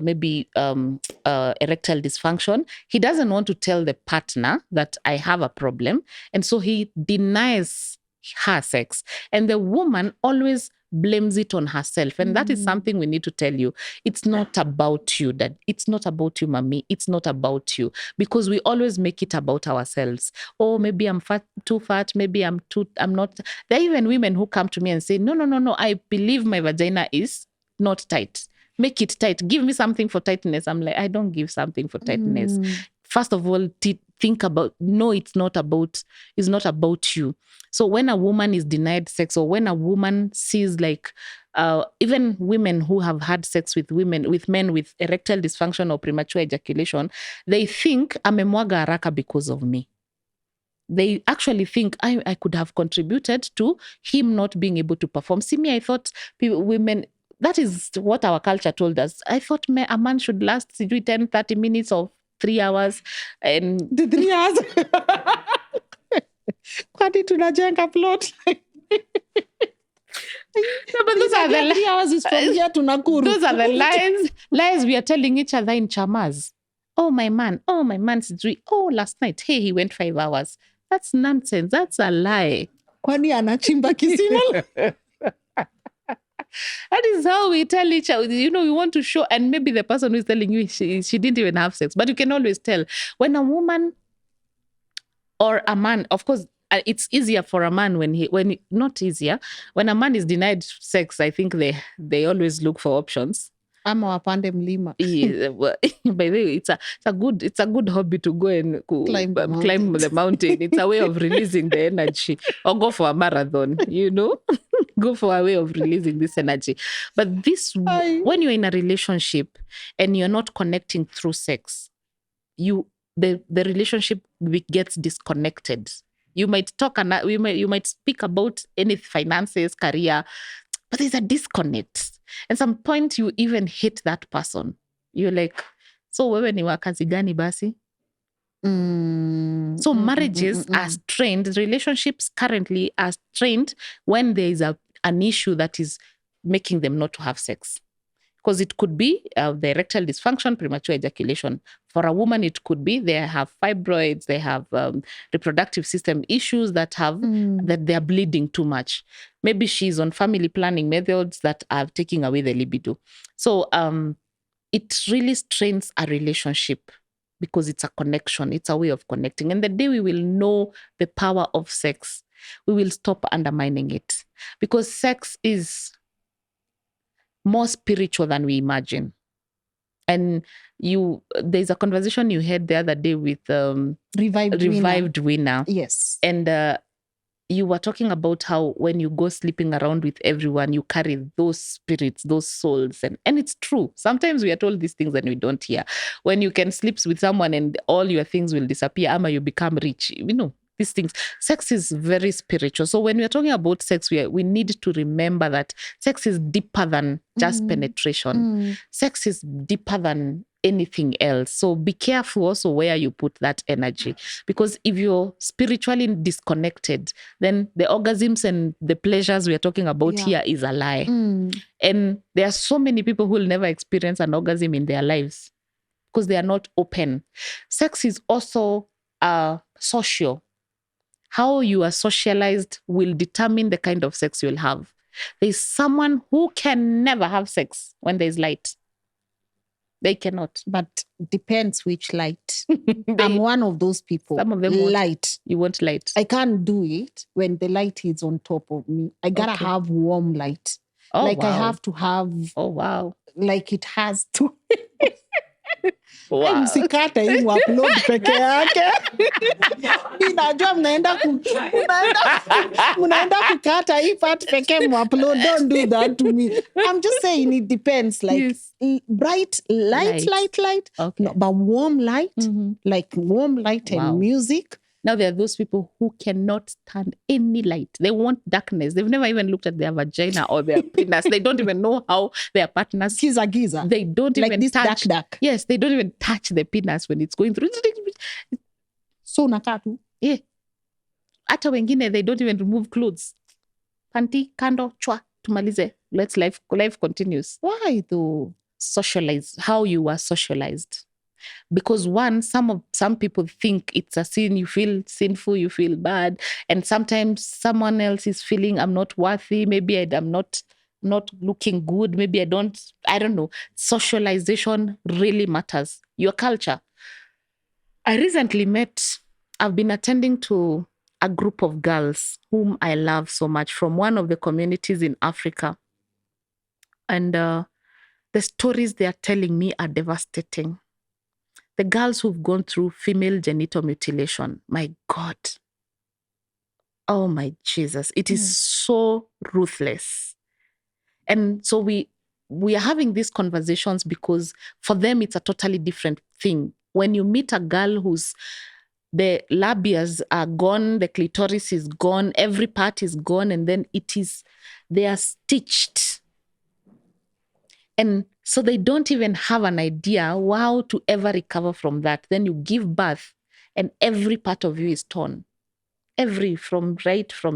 maybe erectile dysfunction, he doesn't want to tell the partner that I have a problem. And so he denies her sex, and the woman always blames it on herself. And that is something we need to tell you. It's not about you, Dad. It's not about you, Mommy. It's not about you, because we always make it about ourselves. Oh, maybe I'm too fat. Maybe I'm not. There are even women who come to me and say, no, I believe my vagina is not tight. Make it tight. Give me something for tightness. I'm like, I don't give something for tightness. First of all, think about, no, it's not about you. So when a woman is denied sex, or when a woman sees like, even women who have had sex with men with erectile dysfunction or premature ejaculation, they think amemwaga haraka because of me. They actually think I could have contributed to him not being able to perform. See me, I thought women, that is what our culture told us. I thought a man should last 10, 30 minutes or 3 hours. And the 3 hours. Kwani tunajenga plot. No, but those are the 3 hours is from here to Nakuru. Those are the lies we are telling each other in chamas. Oh, my man's dream. Oh, last night, hey, he went 5 hours. That's nonsense. That's a lie. Kwani anachimba kisima? That is how we tell each other. We want to show, and maybe the person who is telling you, she didn't even have sex. But you can always tell when a woman or a man, of course, it's easier for a man not easier. When a man is denied sex, I think they always look for options. Ama wapande mlima. Yeah, well, by the way, it's a good hobby to go and climb the mountain. It's a way of releasing the energy. Or go for a marathon, go for a way of releasing this energy. But when you're in a relationship and you're not connecting through sex, the relationship gets disconnected. You might talk and you might speak about any finances, career, but there's a disconnect. And some point you even hate that person. You're like, so wewe ni wa kazi gani basi? So marriages are strained, relationships currently are strained when there is an issue that is making them not to have sex. Because it could be the erectile dysfunction, premature ejaculation. For a woman, it could be they have fibroids, they have reproductive system issues that they're bleeding too much. Maybe she's on family planning methods that are taking away the libido. So it really strains a relationship because it's a connection, it's a way of connecting. And the day we will know the power of sex, we will stop undermining it. Because sex is more spiritual than we imagine. And there's a conversation you had the other day with Revived Winner. Yes. And you were talking about how when you go sleeping around with everyone, you carry those spirits, those souls. And it's true. Sometimes we are told these things and we don't hear. When you can sleep with someone and all your things will disappear, ama you become rich, these things. Sex is very spiritual. So when we're talking about sex, we need to remember that sex is deeper than just penetration. Sex is deeper than anything else. So be careful also where you put that energy. Because if you're spiritually disconnected, then the orgasms and the pleasures we are talking about here is a lie. And there are so many people who will never experience an orgasm in their lives because they are not open. Sex is also social. How you are socialized will determine the kind of sex you'll have. There's someone who can never have sex when there's light. They cannot. But depends which light. I'm one of those people. Some of them light. You want light. I can't do it when the light is on top of me. I gotta have warm light. Oh, like wow. I have to have. Oh, wow. Like it has to. Wow. Msikate hii upload peke yake. Ninajua mnaenda kukata hii part peke upload. Don't do that to me. I'm just saying it depends. Like bright light. Okay. No, but warm light, like warm light and music. Now there are those people who cannot stand any light. They want darkness. They've never even looked at their vagina or their penis. They don't even know how their partners... Giza. They don't like even this touch... dark. Yes, they don't even touch the penis when it's going through. So nakatu. Yeah. Hata wengine, they don't even remove clothes. Panty, kando, chwa, tumalize. Let's life continues. Why though? Socialize. How you are socialized. Because some people think it's a sin. You feel sinful, you feel bad. And sometimes someone else is feeling I'm not worthy. Maybe I'm not looking good. Maybe I don't know. Socialization really matters. Your culture. I've been attending to a group of girls whom I love so much from one of the communities in Africa. And the stories they are telling me are devastating. The girls who've gone through female genital mutilation, my God. Oh my Jesus. It is so ruthless. And so we are having these conversations because for them it's a totally different thing. When you meet a girl the labias are gone, the clitoris is gone, every part is gone, and then they are stitched. And so they don't even have an idea how to ever recover from that. Then you give birth and every part of you is torn. From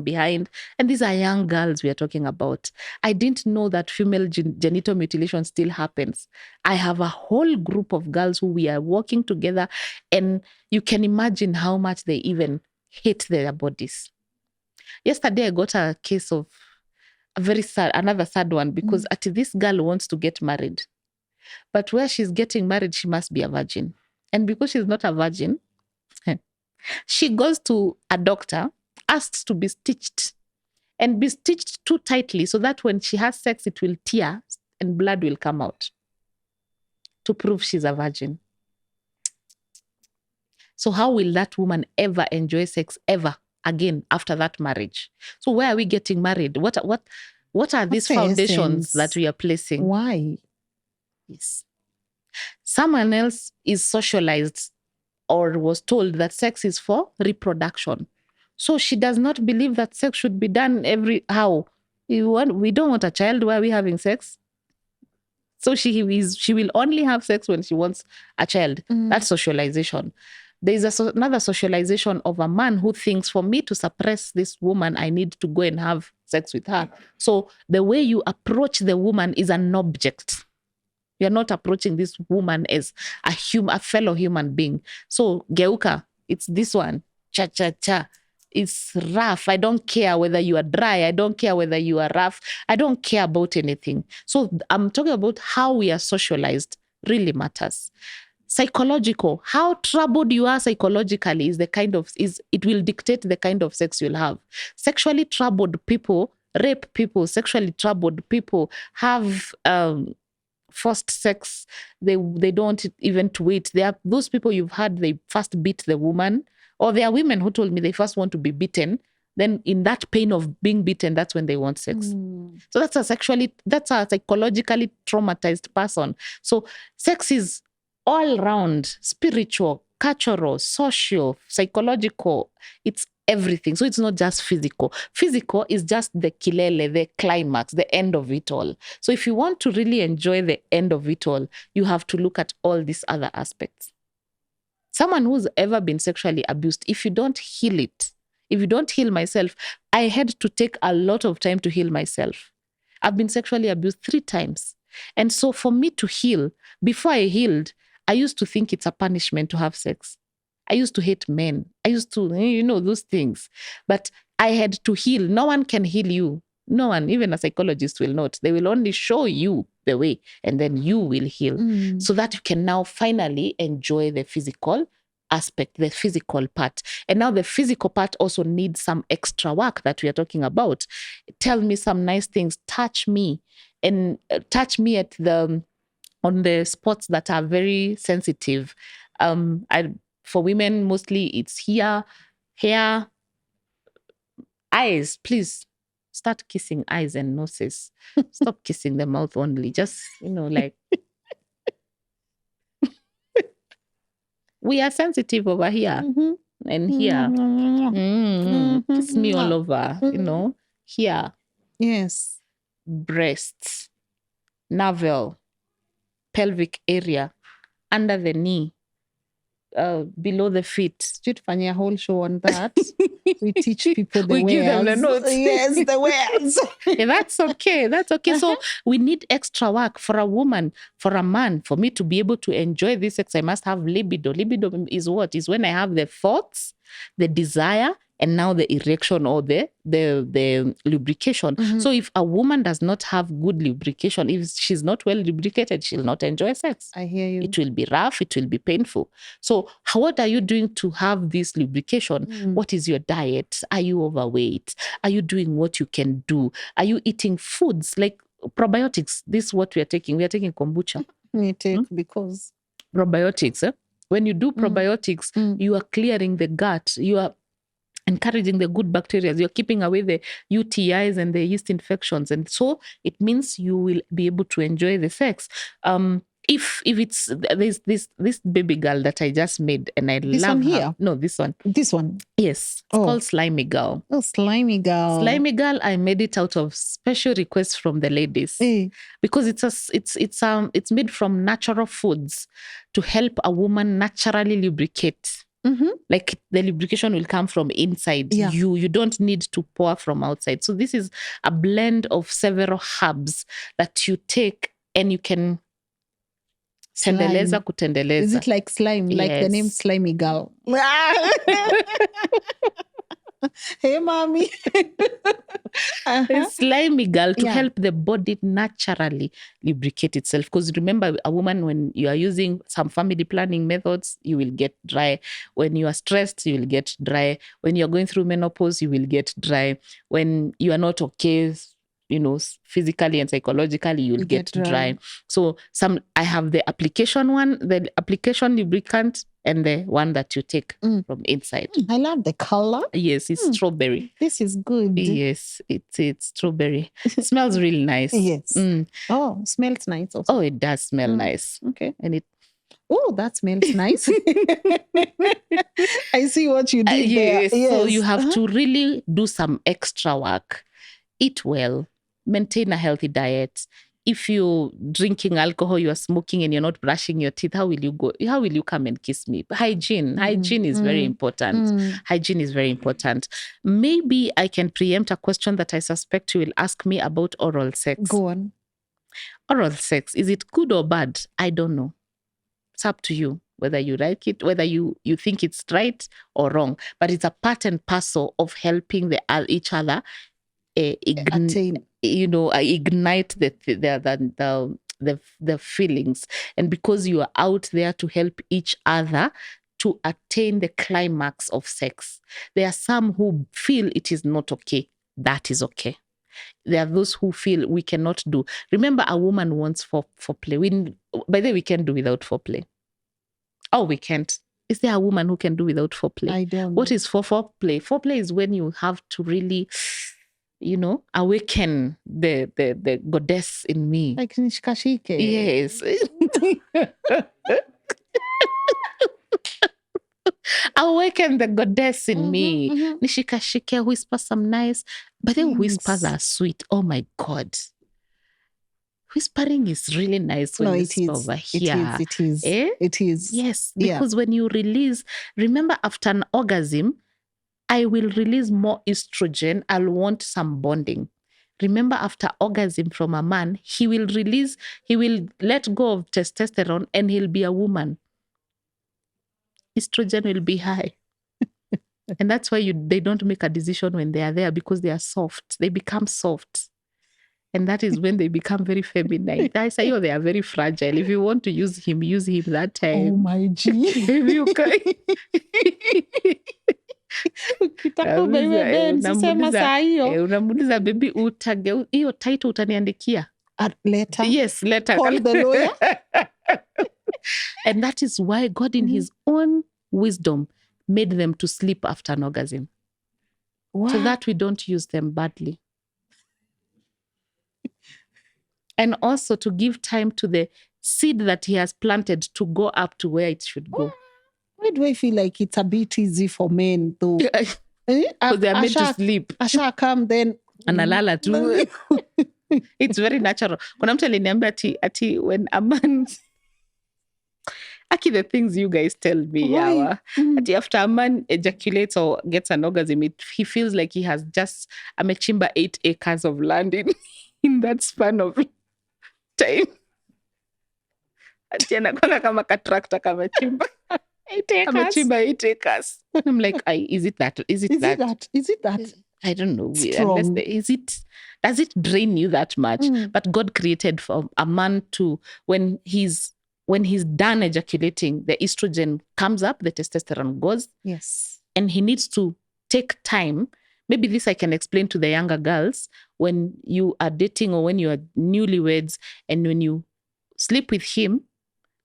behind. And these are young girls we are talking about. I didn't know that female genital mutilation still happens. I have a whole group of girls who we are working together, and you can imagine how much they even hate their bodies. Yesterday, I got a case of another sad one, because this girl wants to get married. But where she's getting married, she must be a virgin. And because she's not a virgin, she goes to a doctor, asks to be stitched, and be stitched too tightly so that when she has sex, it will tear and blood will come out to prove she's a virgin. So how will that woman ever enjoy sex ever again after that marriage? So where are we getting married? What are these foundations that we are placing? Why? Yes. Someone else is socialized or was told that sex is for reproduction. So she does not believe that sex should be done how. We don't want a child. Why are we having sex? So she will only have sex when she wants a child. That's socialization. There's another socialization of a man who thinks, for me to suppress this woman, I need to go and have sex with her. So the way you approach the woman is an object. You're not approaching this woman as a fellow human being. So geuka, it's this one. Cha cha cha. It's rough. I don't care whether you are dry. I don't care whether you are rough. I don't care about anything. So I'm talking about how we are socialized really matters. Psychological, how troubled you are psychologically it will dictate the kind of sex you'll have. Sexually troubled people rape people. Sexually troubled people have forced sex. They don't even wait. There are those people you've had, they first beat the woman, or there are women who told me they first want to be beaten. Then in that pain of being beaten, that's when they want sex. So that's a psychologically traumatized person. So sex is all round, spiritual, cultural, social, psychological. It's everything. So it's not just physical. Physical is just the kilele, the climax, the end of it all. So if you want to really enjoy the end of it all, you have to look at all these other aspects. Someone who's ever been sexually abused, if you don't heal it, if you don't heal myself, I had to take a lot of time to heal myself. I've been sexually abused 3 times. And so for me to heal, before I healed, I used to think it's a punishment to have sex. I used to hate men. I used to, those things. But I had to heal. No one can heal you. No one, even a psychologist will not. They will only show you the way, and then you will heal so that you can now finally enjoy the physical aspect, the physical part. And now the physical part also needs some extra work that we are talking about. Tell me some nice things. Touch me, and touch me on the spots that are very sensitive. For women, mostly it's here, hair, eyes. Please start kissing eyes and noses. Stop kissing the mouth only. Just, like we are sensitive over here and here. Kiss me all over, here. Yes. Breasts, navel, pelvic area, under the knee, below the feet. Should find a whole show on that. We teach people the We wares. give them the notes. Yes, the wares. That's okay. That's okay. So we need extra work for a woman, for a man. For me to be able to enjoy this sex, I must have libido. Libido is what? Is when I have the thoughts, the desire, and now the erection or the lubrication. So if a woman does not have good lubrication, if she's not well lubricated, she'll not enjoy sex. I hear you. It will be rough. It will be painful. So what are you doing to have this lubrication? What is your diet? Are you overweight? Are you doing what you can do? Are you eating foods like probiotics? This is what we are taking. We are taking kombucha. We take because probiotics. When you do probiotics, you are clearing the gut. You are encouraging the good bacteria. You're keeping away the UTIs and the yeast infections. And so it means you will be able to enjoy the sex. If it's this baby girl that I just made and I this love one her. here? No, this one. This one. Yes. It's called Slimy Girl. Oh, Slimy Girl. Slimy Girl, I made it out of special requests from the ladies. Because it's made from natural foods to help a woman naturally lubricate. Like the lubrication will come from inside. Yeah. You don't need to pour from outside. So this is a blend of several herbs that you take and you can tendeleza kutendeleza. Is it like slime? Like the name Slimy Girl? Hey, mommy. Slimy Girl to help the body naturally lubricate itself. Because remember, a woman, when you are using some family planning methods, you will get dry. When you are stressed, you will get dry. When you are going through menopause, you will get dry. When you are not okay, physically and psychologically, you'll get dry. So I have the application one, the application lubricant, and the one that you take from inside. I love the color. Yes, it's strawberry. This is good. Yes, it's strawberry. It smells really nice. Yes. Oh, smells nice also. Oh, it does smell nice. Okay. And Oh, that smells nice. I see what you did there. Yes. Yes. So you have to really do some extra work. Eat well, maintain a healthy diet. If you're drinking alcohol, you're smoking and you're not brushing your teeth, how will you go? How will you come and kiss me? Hygiene is very important. Hygiene is very important. Maybe I can preempt a question that I suspect you will ask me about oral sex. Go on. Oral sex, is it good or bad? I don't know. It's up to you whether you like it, whether you think it's right or wrong. But it's a part and parcel of helping each other Attain. ignite the feelings. And because you are out there to help each other to attain the climax of sex. There are some who feel it is not okay. That is okay. There are those who feel we cannot do. Remember, a woman wants foreplay. By the way, we can do without foreplay. Oh, we can't. Is there a woman who can do without foreplay? I don't know. What is foreplay? Foreplay is when you have to really, awaken the goddess in me. Like nishikashike. Yes. Awaken the goddess in me. Nishikashike, whisper some nice. But then whispers are sweet. Oh my God. Whispering is really nice when you whisper over here. It is. Eh? It is. Yes, because when you release, remember after an orgasm, I will release more estrogen. I'll want some bonding. Remember after orgasm from a man, he will let go of testosterone and he'll be a woman. Estrogen will be high. And that's why they don't make a decision when they are there, because they are soft. They become soft. And that is when they become very feminine. I say, they are very fragile. If you want to use him that time. Oh my G. If you can. Unamuuliza baby, hiyo title utaniandikia? Later. Yes, later. Call the lawyer. And that is why God in his own wisdom made them to sleep after an orgasm. What? So that we don't use them badly. And also to give time to the seed that he has planted to go up to where it should go. Why do I feel like it's a bit easy for men though? Because they are meant to sleep. Asha come then. Analala too. It's very natural. Kuna mtu aliniambia ati when a man... the things you guys tell me, yawa. After a man ejaculates or gets an orgasm, he feels like he has just amechimba 8 acres of land in that span of time. Anakwanga kama katrakta kamechimba 8 acres. Amechimba 8 acres. I'm like, is it that? Is it that? I don't know. Does it drain you that much? But God created for a man to, when he's done ejaculating, the estrogen comes up, the testosterone goes. Yes. And he needs to take time. Maybe this I can explain to the younger girls. When you are dating or when you are newlyweds and when you sleep with him,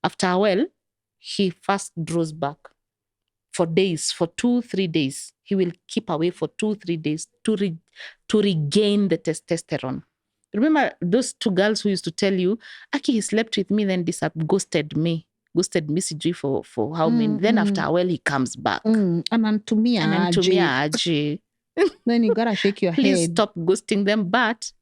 after a while, he first draws back for days, for 2-3 days. He will keep away for 2-3 days to regain the testosterone. Remember those 2 girls who used to tell you, he slept with me, then ghosted me sijui for how many. Then after a while, he comes back. Ananitumia aje. Then you gotta shake your Please head. stop ghosting them. But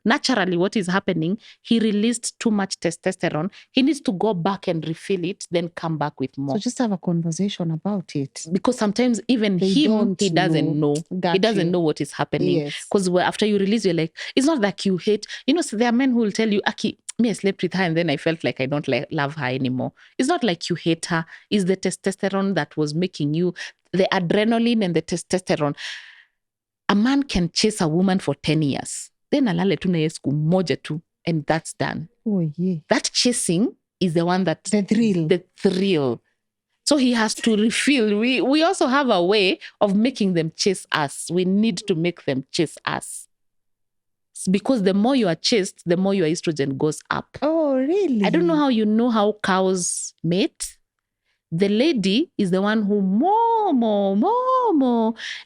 naturally, what is happening, he released too much testosterone. He needs to go back and refill it, then come back with more. So just have a conversation about it. Because sometimes even he doesn't know. He doesn't know what is happening. Because after you release, you're like, it's not that you hate. So there are men who will tell you, me, I slept with her and then I felt like I don't love her anymore. It's not like you hate her. It's the testosterone that was making you, the adrenaline and the testosterone. A man can chase a woman for 10 years. Then alale tu na yeye siku moja tu, and that's done. Oh yeah. That chasing is the one that... The thrill. So he has to refill. We also have a way of making them chase us. We need to make them chase us. Because the more you are chased, the more your estrogen goes up. Oh, really? I don't know how you know how cows mate. The lady is the one who more.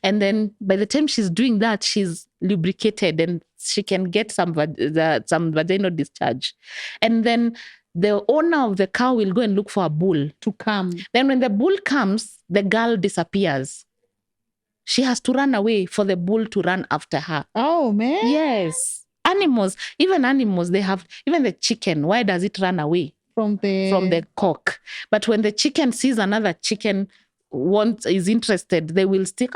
And then by the time she's doing that, she's lubricated and she can get some vaginal discharge. And then the owner of the cow will go and look for a bull to come. Then when the bull comes, the girl disappears. She has to run away for the bull to run after her. Oh, man. Yes. Animals, they have, even the chicken, why does it run away? From the cock. But when the chicken sees another chicken is interested, they will stick.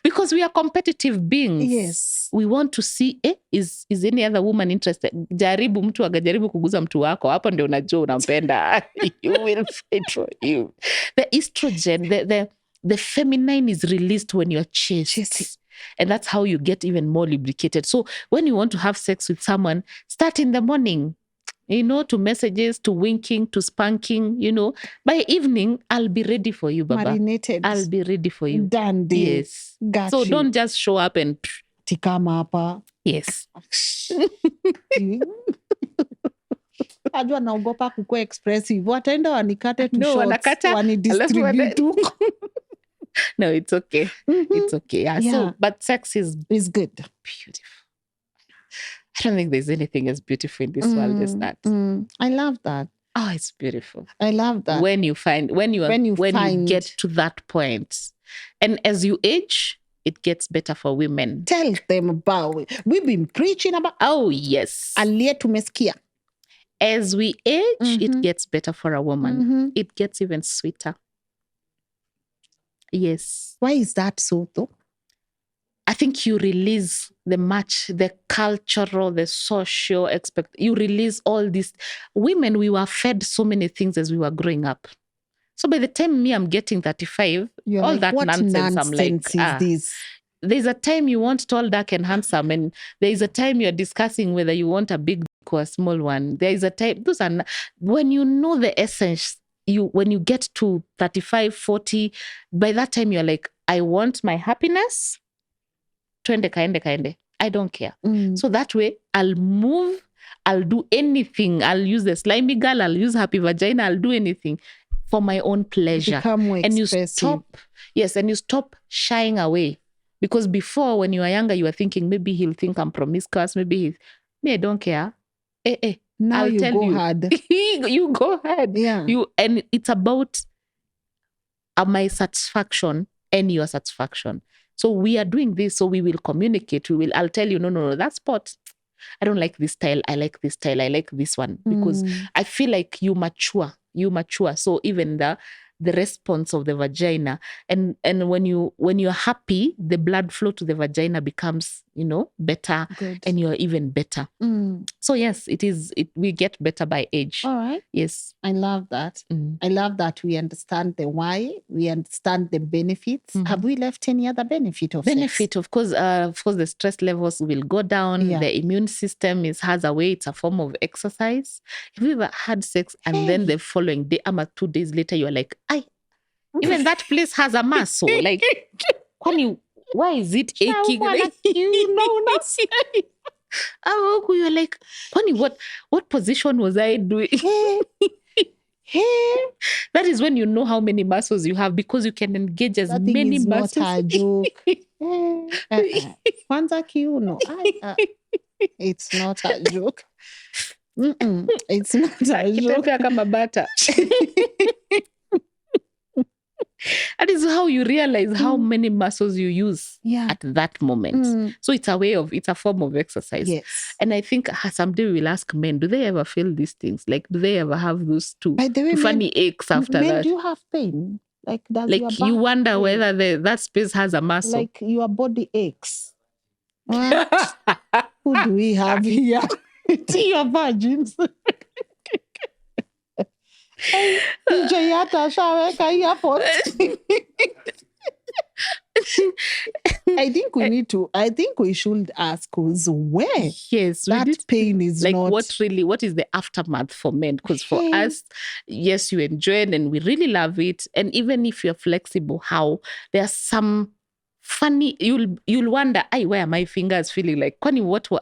Because we are competitive beings. Yes. We want to see, is any other woman interested? Jaribu mtu agajaribu kuguza mtu wako. Hapo ndio unajua unampenda. You will fight for you. The estrogen, the feminine is released when you're chased. And that's how you get even more lubricated. So when you want to have sex with someone, start in the morning. To messages, to winking, to spanking, By evening, I'll be ready for you, Baba. Marinated. I'll be ready for you. Done deal. Yes. So don't just show up and... Tikama hapa. Yes. Ajua naogopa kukua expressive. Wataenda wanikate to shots. Wanakata. Wanidistribute. No, it's okay. Mm-hmm. It's okay. Yeah. So, but sex is good. Beautiful. I don't think there's anything as beautiful in this world as that. I love that. Oh, it's beautiful. I love that. When you get to that point. And as you age, it gets better for women. Tell them about it. We've been preaching about. Oh, yes. Aliye tumesikia. As we age, it gets better for a woman. It gets even sweeter. Yes. Why is that so, though? I think you release the cultural, the social you release all this. Women, we were fed so many things as we were growing up. So by the time I'm getting 35, you're all like, that what nonsense, I'm like, is this? There's a time you want tall, dark, and handsome, and there is a time you're discussing whether you want a big dick or a small one. There is a time, when you know the essence, when you get to 35, 40, by that time you're like, I want my happiness. Twende kaende. I don't care. So that way, I'll move, I'll do anything. I'll use the slimy girl, I'll use happy vagina, I'll do anything for my own pleasure. Become more expressive. And you stop shying away. Because before, when you were younger, you were thinking, maybe he'll think I'm promiscuous, me, I don't care. Now you go hard. You go hard. Yeah. And it's about my satisfaction and your satisfaction. So we are doing this, so we will communicate. I'll tell you, no, that spot, I don't like this style. I like this style. I like this one. Because I feel like you mature. So even the response of the vagina, and when you're happy, the blood flow to the vagina becomes, better. Good. And you're even better. So yes, we get better by age. All right. Yes. I love that. I love that we understand the why, we understand the benefits. Have we left any other benefit of sex? Of course, the stress levels will go down. Yeah. The immune system has a way. It's a form of exercise. Have you ever had sex and then the following day, 2 days later, you're like, even that place has a muscle. Like, why is it aching? You're like, what position was I doing? That is when you know how many muscles you have, because you can engage as many muscles. Not a joke. Kwanza kiuno. It's not a joke. It's not a joke. Kama bata. That is how you realize how many muscles you use at that moment. So it's a form of exercise. Yes. And I think someday we'll ask men, do they ever feel these things? Like, do they ever have those two funny aches after that? Do you have pain? Like, does like your back you wonder pain? whether that space has a muscle. Like your body aches. Who do we have here? Your virgins. I think we should ask who's where. Yes, that pain is like not. What is the aftermath for men? Because for us, yes, you enjoy it and we really love it. And even if you're flexible, how there are some funny, you'll wonder, why are my fingers feeling like,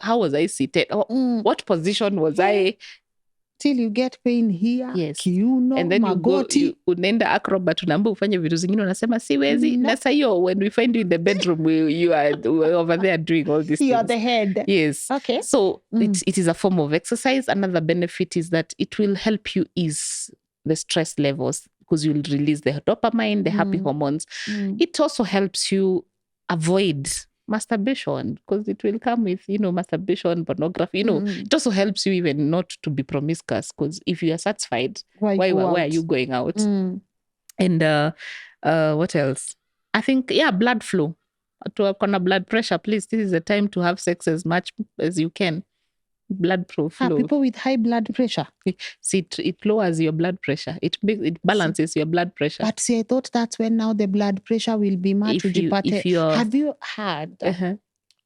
how was I seated? What position was I? till you get pain here, Yes. kiuno, And then magoti. unaenda acrobat, unaamba ufanye vitu zingine, unasema siwezi. No. Na saa hiyo, when we find you in the bedroom, you are over there doing all these You are things. the head. Yes. Okay. So it is a form of exercise. Another benefit is that it will help you ease the stress levels because you'll release the dopamine, the happy hormones. It also helps you avoid masturbation because it will come with, masturbation, pornography. It also helps you even not to be promiscuous because if you are satisfied, why are you going out? And what else? I think, blood flow. To blood pressure, please, this is the time to have sex as much as you can. Blood flow. People with high blood pressure. See, it lowers your blood pressure. It balances your blood pressure. But see, I thought that's when now the blood pressure will be much. Have you heard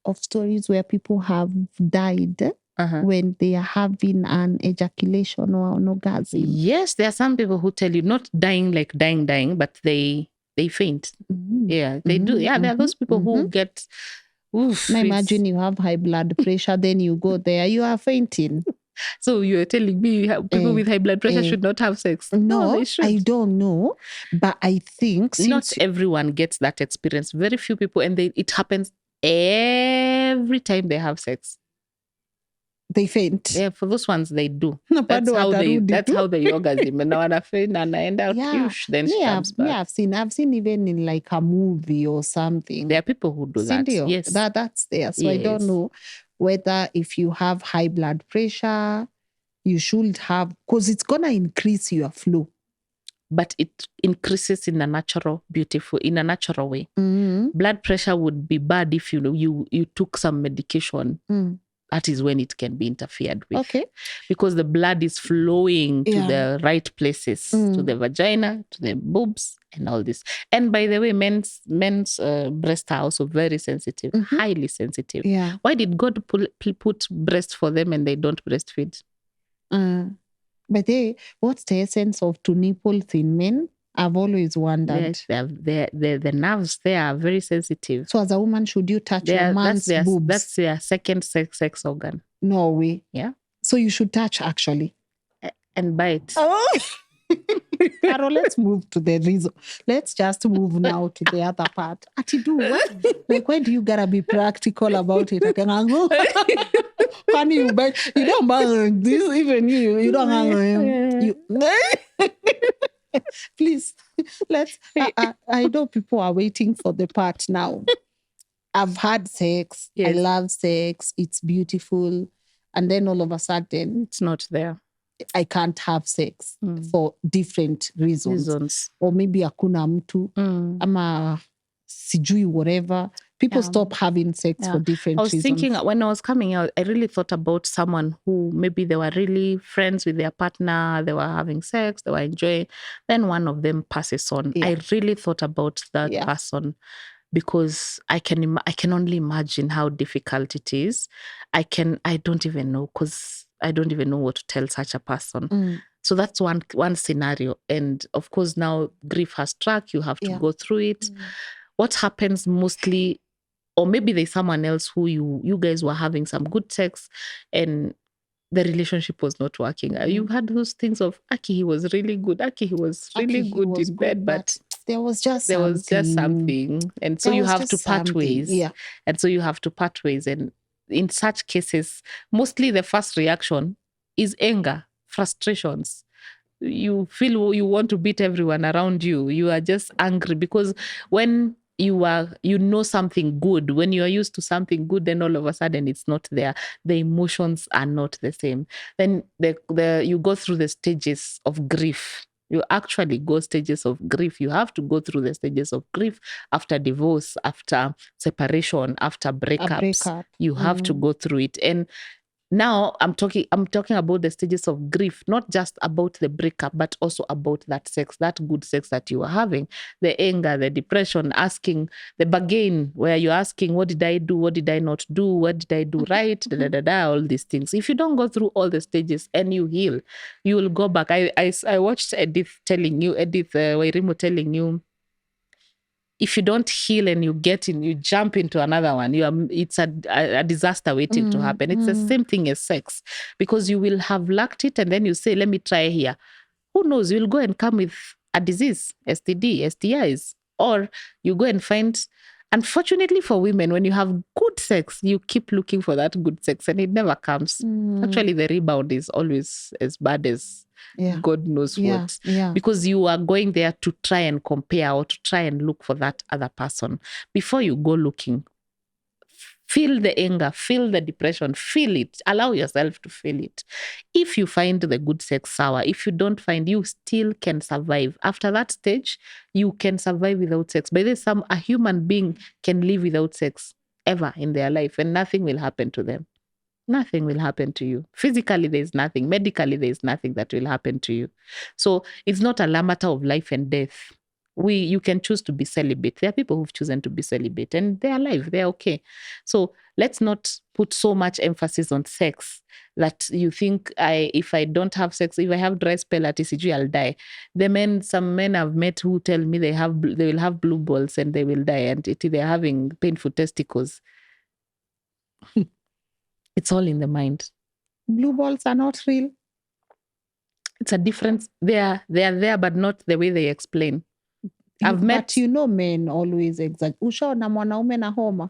of stories where people have died when they are having an ejaculation or an orgasm? Yes, there are some people who tell you not dying like dying, but they faint. Yeah, they do. Yeah, there are those people who get... Now imagine you have high blood pressure, then you go there, you are fainting. So you're telling me people with high blood pressure should not have sex? No, they should. I don't know. But I think not everyone gets that experience. Very few people, and it happens every time they have sex. They faint. Yeah, for those ones they do. That's how they orgasm. And now faint and end out huge. Then she comes back. Yeah, I've seen even in like a movie or something. There are people who do that. Yes. That's there. So I don't know whether if you have high blood pressure, you should have, because it's gonna increase your flow. But it increases in a natural way. Blood pressure would be bad if you took some medication. That is when it can be interfered with. Okay. Because the blood is flowing to the right places, to the vagina, to the boobs, and all this. And by the way, men's breasts are also very sensitive, highly sensitive. Yeah. Why did God put breast for them and they don't breastfeed? But what's the essence of two nipples in men? I've always wondered. The nerves there are very sensitive. So as a woman, should you touch your man's boobs? That's their second sex organ. No way. Yeah. So you should touch actually. And bite. Oh. Carol, let's move to the reason. Let's just move now to the other part. Ati do what? Like, why do you gotta be practical about it? Can you bite? You don't bang this, even you don't hang. Please, let's. I know people are waiting for the part now. I've had sex. Yes. I love sex. It's beautiful. And then all of a sudden, it's not there. I can't have sex for different reasons. Or maybe hakuna mtu, ama sijui whatever. People stop having sex for different reasons. I was thinking when I was coming out, I really thought about someone who maybe they were really friends with their partner, they were having sex, they were enjoying. Then one of them passes on. Yeah. I really thought about that person because I can only imagine how difficult it is. I don't even know because I don't even know what to tell such a person. So that's one scenario. And of course, now grief has struck. You have to go through it. What happens mostly, or maybe there's someone else who you guys were having some good sex and the relationship was not working. You've had those things of, Aki, he was really good. Aki, he was really good in bed, but there was just something. And so you have to part ways. Yeah. And so you have to part ways. And in such cases, mostly the first reaction is anger, frustrations. You feel you want to beat everyone around you. You are just angry because when you know something good, when you are used to something good, then all of a sudden it's not there. The emotions are not the same. Then you go through the stages of grief. You actually go stages of grief. You have to go through the stages of grief after divorce, after separation, after breakups. You have to go through it. And now I'm talking about the stages of grief, not just about the breakup, but also about that sex, that good sex that you were having, the anger, the depression, asking the bargain where you're asking, what did I do? What did I not do? What did I do right? All these things. If you don't go through all the stages and you heal, you will go back. I watched Edith Wairimu telling you if you don't heal and you jump into another one, it's a disaster waiting to happen. It's the same thing as sex, because you will have lacked it and then you say, let me try here. Who knows? You'll go and come with a disease, STD, STIs, or you go and find. Unfortunately for women, when you have good sex, you keep looking for that good sex and it never comes. Actually, the rebound is always as bad as God knows what. Because you are going there to try and compare or to try and look for that other person. Before you go looking, feel the anger, feel the depression, feel it. Allow yourself to feel it. If you find the good sex sour, if you don't find, you still can survive. After that stage, you can survive without sex. By the way, a human being can live without sex ever in their life and nothing will happen to them. Nothing will happen to you. Physically, there's nothing. Medically, there's nothing that will happen to you. So it's not a matter of life and death. You can choose to be celibate. There are people who've chosen to be celibate and they're alive, they're okay. So let's not put so much emphasis on sex that you think if I don't have sex, if I have dry spell at ECG, I'll die. Some men I've met who tell me they will have blue balls and they will die, and they're having painful testicles. It's all in the mind. Blue balls are not real. It's a difference. They are there, but not the way they explain. But men always exaggerate. Ushaona mwanaume na homa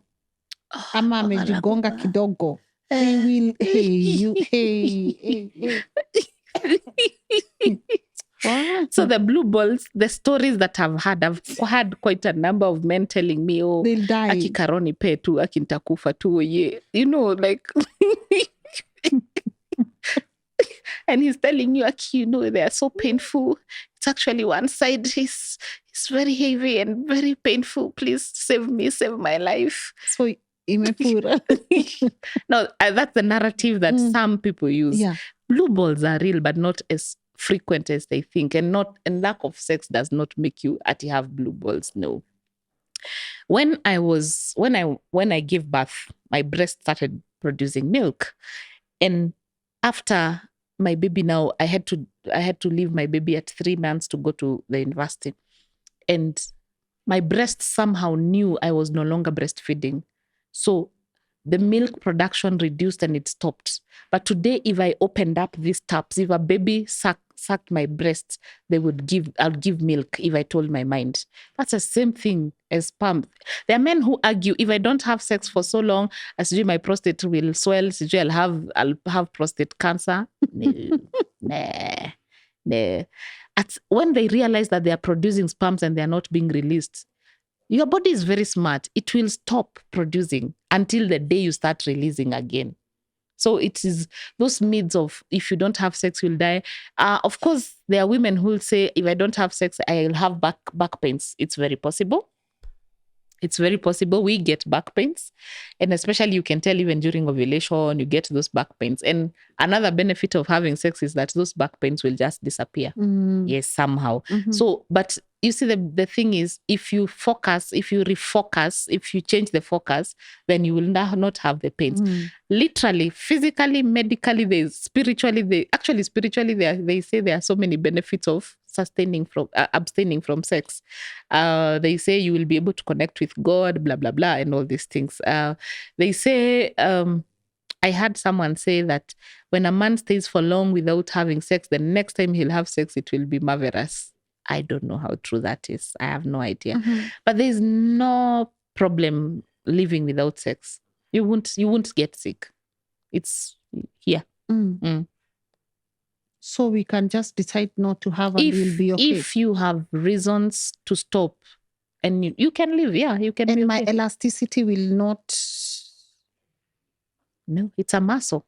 ama amejigonga kidogo. They will, hey. So the blue balls, the stories that I've had quite a number of men telling me, oh, they'll die. Akikaroni pe tu, akintakufa tu, you know, like... And he's telling you, Aki, they are so painful. It's actually one side is very heavy and very painful. Please save me, save my life. So, imepura. No, that's the narrative that some people use. Yeah. Blue balls are real, but not as frequent as they think. And lack of sex does not make you have blue balls. No. When I gave birth, my breast started producing milk. And after my baby, now I had to leave my baby at 3 months to go to the university. And my breast somehow knew I was no longer breastfeeding. So the milk production reduced and it stopped. But today, if I opened up these taps, if a baby sucked my breasts, I'll give milk if I told my mind. That's the same thing as sperm. There are men who argue, if I don't have sex for so long, my prostate will swell, I'll have prostate cancer. Nah. When they realize that they are producing sperms and they are not being released, your body is very smart. It will stop producing until the day you start releasing again. So it is those myths of if you don't have sex, you'll die. Of course, there are women who will say, if I don't have sex, I'll have back pains. It's very possible. It's very possible. We get back pains. And especially you can tell even during ovulation, you get those back pains. And another benefit of having sex is that those back pains will just disappear. Yes, somehow. So, but you see, the thing is, if you refocus, if you change the focus, then you will not have the pains. Literally, physically, medically, spiritually, they say there are so many benefits of abstaining from sex. They say you will be able to connect with God, blah, blah, blah, and all these things. They say, I had someone say that when a man stays for long without having sex, the next time he'll have sex, it will be marvelous. I don't know how true that is. I have no idea. But there's no problem living without sex. You won't get sick. It's here. So we can just decide not to have and we'll be okay. If you have reasons to stop and you can live, you can and be okay. My elasticity will not... No, it's a muscle.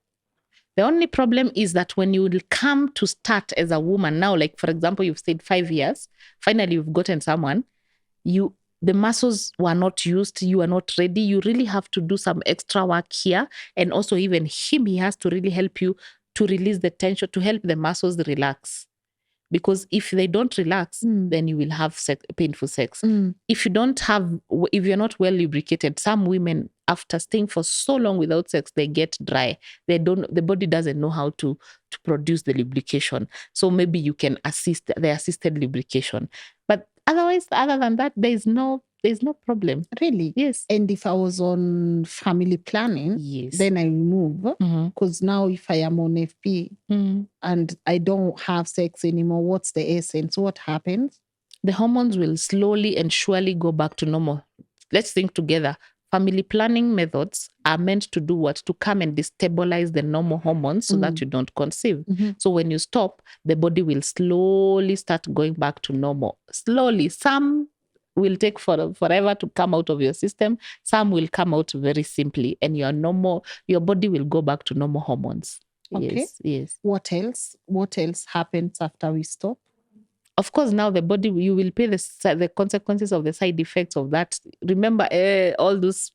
The only problem is that when you will come to start as a woman now, like for example, you've stayed 5 years, finally you've gotten someone, the muscles were not used, you are not ready, you really have to do some extra work here. And also even he has to really help you to release the tension, to help the muscles relax. Because if they don't relax, then you will have painful sex. If you're not well lubricated, some women, after staying for so long without sex, they get dry. The body doesn't know how to produce the lubrication. So maybe you can assist the assisted lubrication. But otherwise, other than that, there is no There's no problem. Really? Yes. And if I was on family planning, Yes. then I remove. Because now if I am on FP and I don't have sex anymore, what's the essence? What happens? The hormones will slowly and surely go back to normal. Let's think together. Family planning methods are meant to do what? To come and destabilize the normal hormones so that you don't conceive. So when you stop, the body will slowly start going back to normal. Slowly. Some will take forever to come out of your system. Some will come out very simply, and your body will go back to normal hormones. Okay. Yes. What else? What else happens after we stop? Of course, now the body, you will pay the consequences of the side effects of that. Remember, all those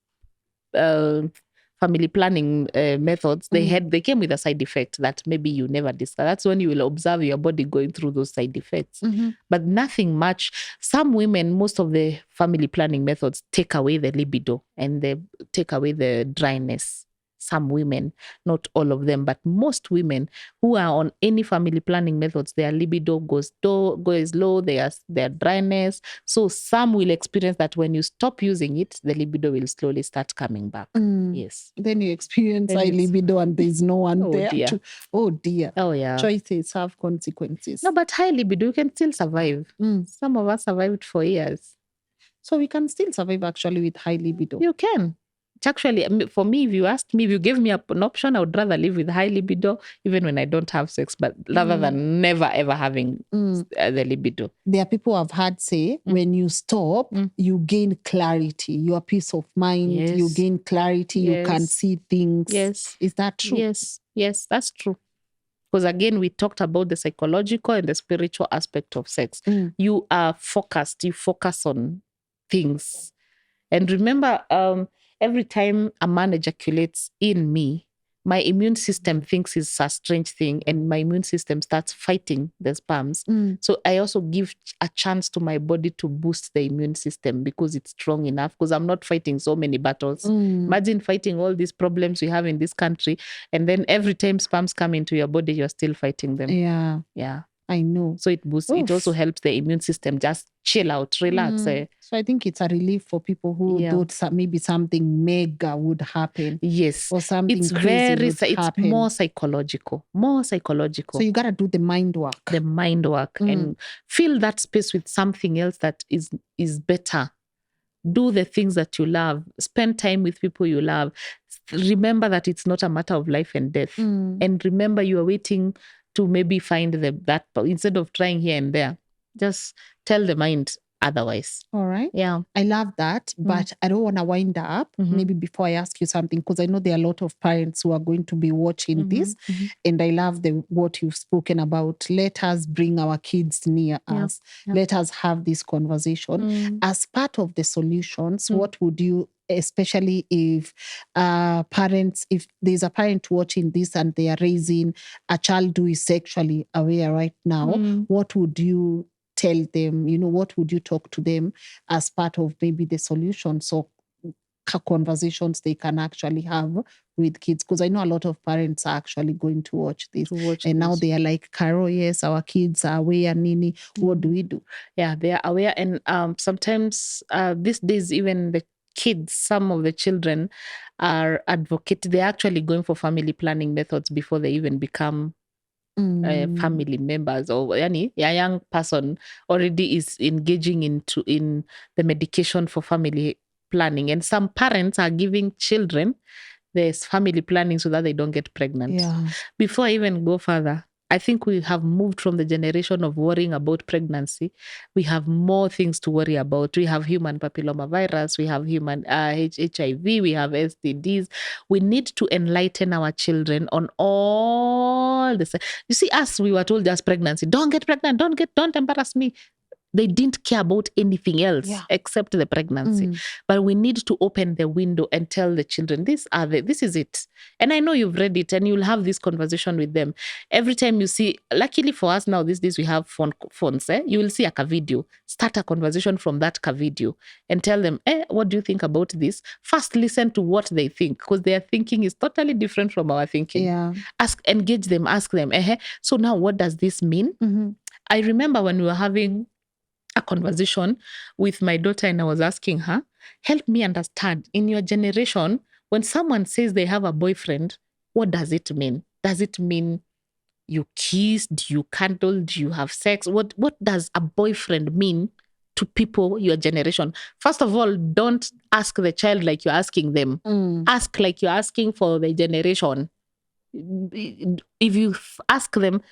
family planning methods, they came with a side effect that maybe you never discuss. That's when you will observe your body going through those side effects. But nothing much. Some women, most of the family planning methods take away the libido and they take away the dryness. Some women, not all of them, but most women who are on any family planning methods, their libido goes low, their dryness. So some will experience that when you stop using it, the libido will slowly start coming back. Yes. Then you experience high libido and there's no one there. Dear. Oh dear. Oh yeah. Choices have consequences. No, but high libido, you can still survive. Some of us survived for years. So we can still survive actually with high libido. You can. Actually, for me, if you gave me an option, I would rather live with high libido, even when I don't have sex, but rather than never ever having the libido. There are people I've had say, when you stop, you gain clarity, your peace of mind, you gain clarity, you can see things. Yes. Is that true? Yes, that's true. Because again, we talked about the psychological and the spiritual aspect of sex. You are focused, you focus on things. And remember, every time a man ejaculates in me, my immune system thinks it's a strange thing and my immune system starts fighting the sperms. So I also give a chance to my body to boost the immune system because it's strong enough, because I'm not fighting so many battles. Imagine fighting all these problems we have in this country, and then every time sperms come into your body, you're still fighting them. Yeah. I know. So it boosts. It also helps the immune system just chill out, relax. So I think it's a relief for people who thought maybe something mega would happen. Yes. Or something it's crazy would happen. It's more psychological. So you got to do the mind work. And fill that space with something else that is better. Do the things that you love. Spend time with people you love. Remember that it's not a matter of life and death. And remember, you are waiting to maybe find that instead of trying here and there. Just tell the mind otherwise. All right. Yeah. I love that, but I don't want to wind up. Maybe before I ask you something, because I know there are a lot of parents who are going to be watching this, and I love what you've spoken about. Let us bring our kids near us. Let us have this conversation. As part of the solutions, what would you, especially if parents, if there's a parent watching this and they are raising a child who is sexually aware right now, what would you tell them? What would you talk to them as part of maybe the solution? So conversations they can actually have with kids, because I know a lot of parents are actually going to watch this now they are like, Caro, yes, our kids are aware, Nini, what do we do? Yeah, they are aware, and sometimes these days even the kids, some of the children are they're actually going for family planning methods before they even become family members, or a young person already is engaging in the medication for family planning, and some parents are giving children this family planning so that they don't get pregnant. Before I even go further, I think we have moved from the generation of worrying about pregnancy. We have more things to worry about. We have human papillomavirus, we have human HIV, we have STDs. We need to enlighten our children on all this. You see, us, we were told just pregnancy. Don't get pregnant. Don't embarrass me. They didn't care about anything else except the pregnancy. But we need to open the window and tell the children, this is it. And I know you've read it and you'll have this conversation with them. Every time you see, luckily for us now, these days we have phones. You will see a video. Start a conversation from that video and tell them, what do you think about this? First, listen to what they think, because their thinking is totally different from our thinking. Engage them, ask them, so now what does this mean? I remember when we were having a conversation with my daughter and I was asking her, help me understand, in your generation, when someone says they have a boyfriend, what does it mean? Does it mean you kissed, you cuddled, you have sex? What does a boyfriend mean to people your generation? First of all, don't ask the child like you're asking them. Ask like you're asking for the generation. If you ask them,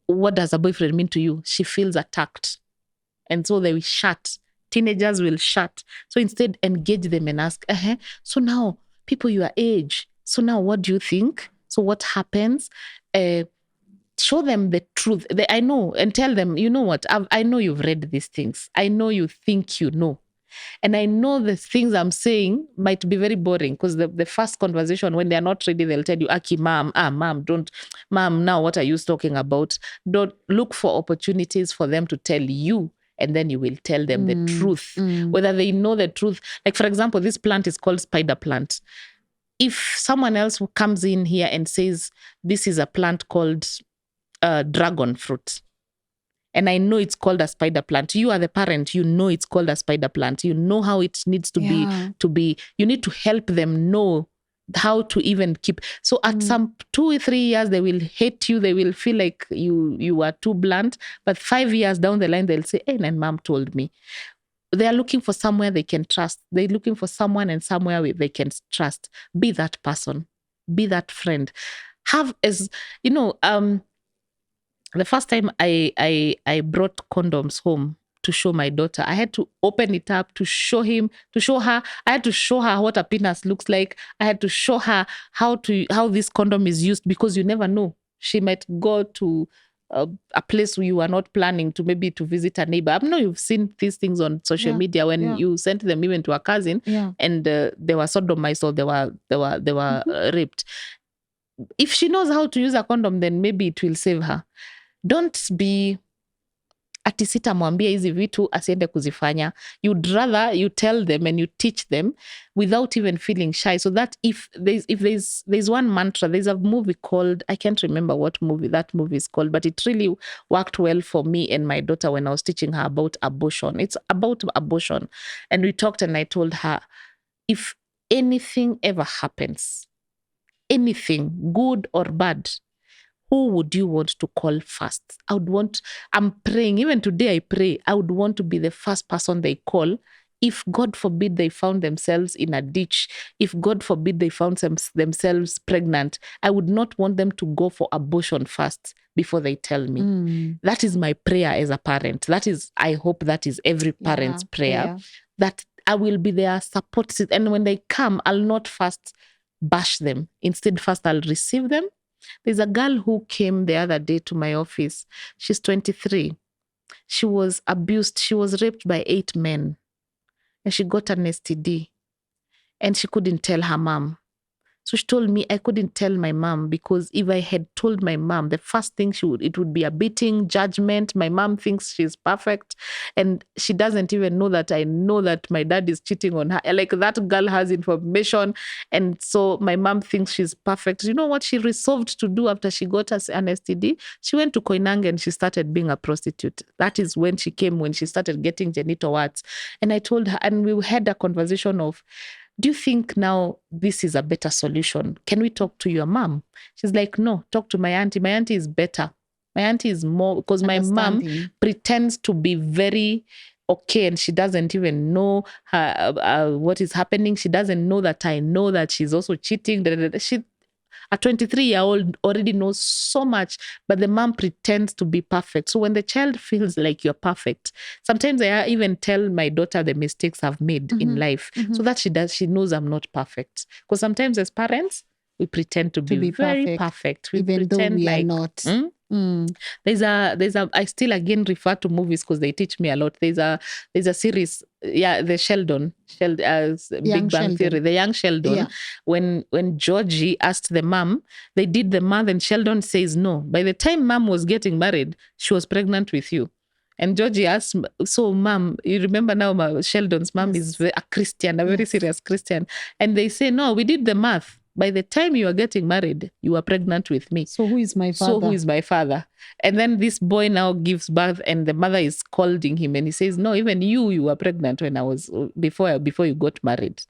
what does a boyfriend mean to you? She feels attacked. And so they will shut. Teenagers will shut. So instead, engage them and ask, so now, people your age, so now what do you think? So what happens? Show them the truth. I know, and tell them, you know what? I know you've read these things. I know you think you know. And I know the things I'm saying might be very boring because the first conversation, when they're not ready, they'll tell you, Aki, mom, mom, now what are you talking about? Don't look for opportunities for them to tell you. And then you will tell them the truth, whether they know the truth. Like, for example, this plant is called spider plant. If someone else comes in here and says, this is a plant called dragon fruit, and I know it's called a spider plant, you are the parent, you know it's called a spider plant, you know how it needs to be, you need to help them know how to even keep. So at some 2 or 3 years, they will hate you, they will feel like you are too blunt, but 5 years down the line, they'll say, hey, and mom told me. They are looking for somewhere they can trust. They're looking for someone and somewhere they can trust. Be that person, be that friend. Have, as you know, the first time I brought condoms home to show my daughter, I had to open it up to show her. I had to show her what a penis looks like. I had to show her how this condom is used, because you never know. She might go to a place where you are not planning to, maybe to visit a neighbor. I know you've seen these things on social media when you sent them even to a cousin and they were sodomized or they were raped. If she knows how to use a condom, then maybe it will save her. Don't be ati sitamwambia hizi vitu asiende kuzifanya. You'd rather you tell them and you teach them without even feeling shy. So that if there's one mantra, there's a movie called, I can't remember what movie that movie is called, but it really worked well for me and my daughter when I was teaching her about abortion. It's about abortion. And we talked and I told her, if anything ever happens, anything good or bad, who would you want to call first? I'm praying, even today I pray, I would want to be the first person they call. If God forbid they found themselves in a ditch, if God forbid they found themselves pregnant, I would not want them to go for abortion first before they tell me. That is my prayer as a parent. I hope that is every parent's prayer, that I will be their support system. And when they come, I'll not first bash them. Instead, first I'll receive them. There's a girl who came the other day to my office. She's 23. She was abused. She was raped by 8 men. And she got an STD. And she couldn't tell her mom. So she told me I couldn't tell my mom, because if I had told my mom, the first thing it would be a beating, judgment. My mom thinks she's perfect. And she doesn't even know that I know that my dad is cheating on her. Like, that girl has information. And so my mom thinks she's perfect. You know what she resolved to do after she got an STD? She went to Koinange and she started being a prostitute. That is when she started getting genital warts. And I told her, and we had a conversation of, do you think now this is a better solution? Can we talk to your mom? She's like, no, talk to my auntie. My auntie is better. My auntie is more, because my mom pretends to be very okay and she doesn't even know what is happening. She doesn't know that I know that she's also cheating. A 23-year-old already knows so much, but the mom pretends to be perfect. So when the child feels like you're perfect, sometimes I even tell my daughter the mistakes I've made in life, so that she knows I'm not perfect. Because sometimes as parents, we pretend to be very perfect. We even pretend though we like, are not. There's a I still again refer to movies because they teach me a lot. There's a series, the Sheldon, Big Bang Theory, the young Sheldon. When Georgie asked the mom, they did the math and Sheldon says no. By the time mom was getting married, she was pregnant with you. And Georgie asked, so mom, you remember now Sheldon's mom is a Christian, a very serious Christian. And they say, no, we did the math. by the time you are getting married, you are pregnant with me. So who is my father? So who is my father? And then this boy now gives birth, and the mother is scolding him, and he says, no, even you were pregnant when I was before you got married.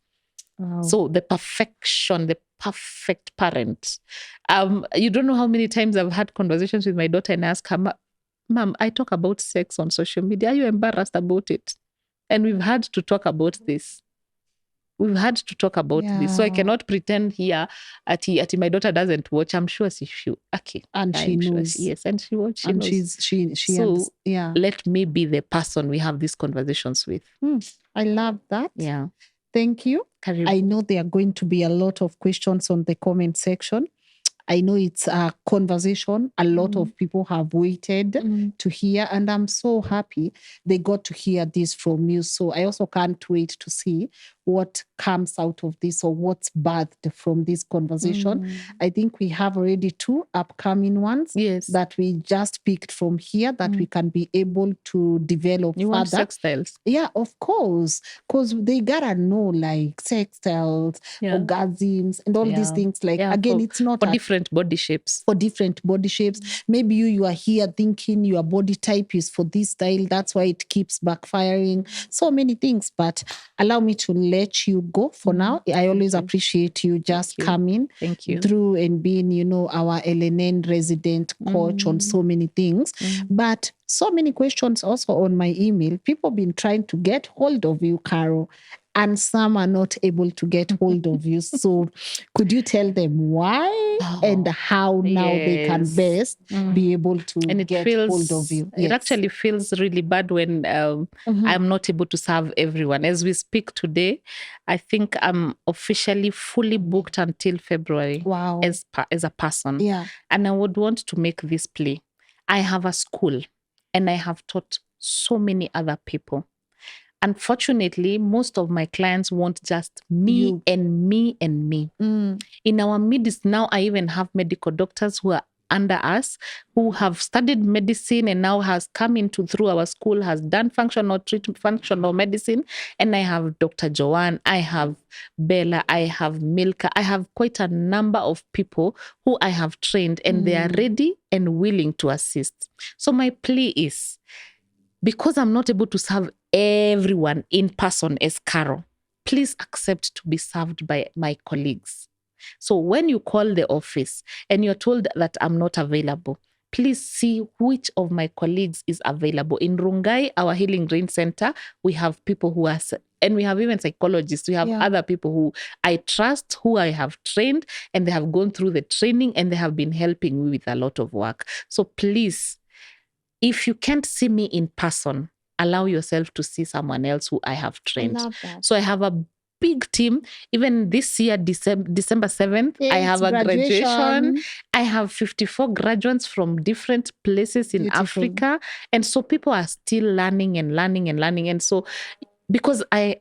Wow. So the perfection, the perfect parent. You don't know how many times I've had conversations with my daughter and ask her, Mom, I talk about sex on social media. Are you embarrassed about it? And we've had to talk about this. We've had to talk about this. So I cannot pretend here at my daughter doesn't watch. I'm sure she okay. And she knows. Yes, and she watches. And knows. she so let me be the person we have these conversations with. I love that. Yeah. Thank you. Karibu. I know there are going to be a lot of questions on the comment section. I know it's a conversation a lot of people have waited to hear, and I'm so happy they got to hear this from you. So I also can't wait to see what comes out of this or what's birthed from this conversation. I think we have already 2 upcoming ones that we just picked from here that we can be able to develop further. Want sex styles? Yeah, of course, because they gotta know like sex styles, orgasms, and all these things. Like again, it's not for different body shapes. For different body shapes. Maybe you are here thinking your body type is for this style. That's why it keeps backfiring. So many things. But allow me to let you go for now. I always appreciate you just coming through and being, our LNN resident coach on so many things. But so many questions also on my email. People have been trying to get hold of you, Carol, and some are not able to get hold of you. So could you tell them why and how now they can best be able to get hold of you? It actually feels really bad when I'm not able to serve everyone. As we speak today, I think I'm officially fully booked until February as a person. Yeah. And I would want to make this play. I have a school and I have taught so many other people. Unfortunately, most of my clients want just me and me and me. In our midst now, I even have medical doctors who are under us, who have studied medicine and now has come into through our school, has done functional medicine. And I have Dr. Joanne, I have Bella, I have Milka. I have quite a number of people who I have trained, and they are ready and willing to assist. So my plea is, because I'm not able to serve everyone in person as Carol, please accept to be served by my colleagues. So when you call the office and you're told that I'm not available, please see which of my colleagues is available. In Rungai, our Healing Brain Center, we have people who are, and we have even psychologists. We have other people who I trust, who I have trained, and they have gone through the training and they have been helping me with a lot of work. So please, if you can't see me in person, allow yourself to see someone else who I have trained. I love that. So I have a big team. Even this year, December 7th, I have a graduation. I have 54 graduates from different places in Africa. And so people are still learning and learning and learning. And so because I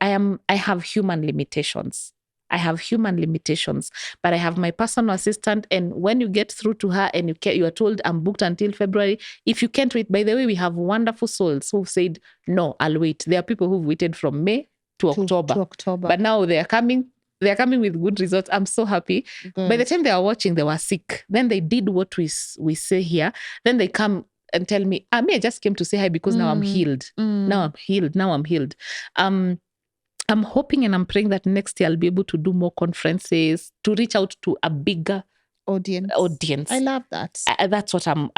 have human limitations. I have human limitations, but I have my personal assistant. And when you get through to her and you are told I'm booked until February, if you can't wait, by the way, we have wonderful souls who've said, no, I'll wait. There are people who've waited from May to October. But now they are coming with good results. I'm so happy. Good. By the time they are watching, they were sick. Then they did what we say here. Then they come and tell me, I just came to say hi because now I'm healed. Now I'm healed. I'm hoping and I'm praying that next year I'll be able to do more conferences, to reach out to a bigger audience. I love that. That's what I'm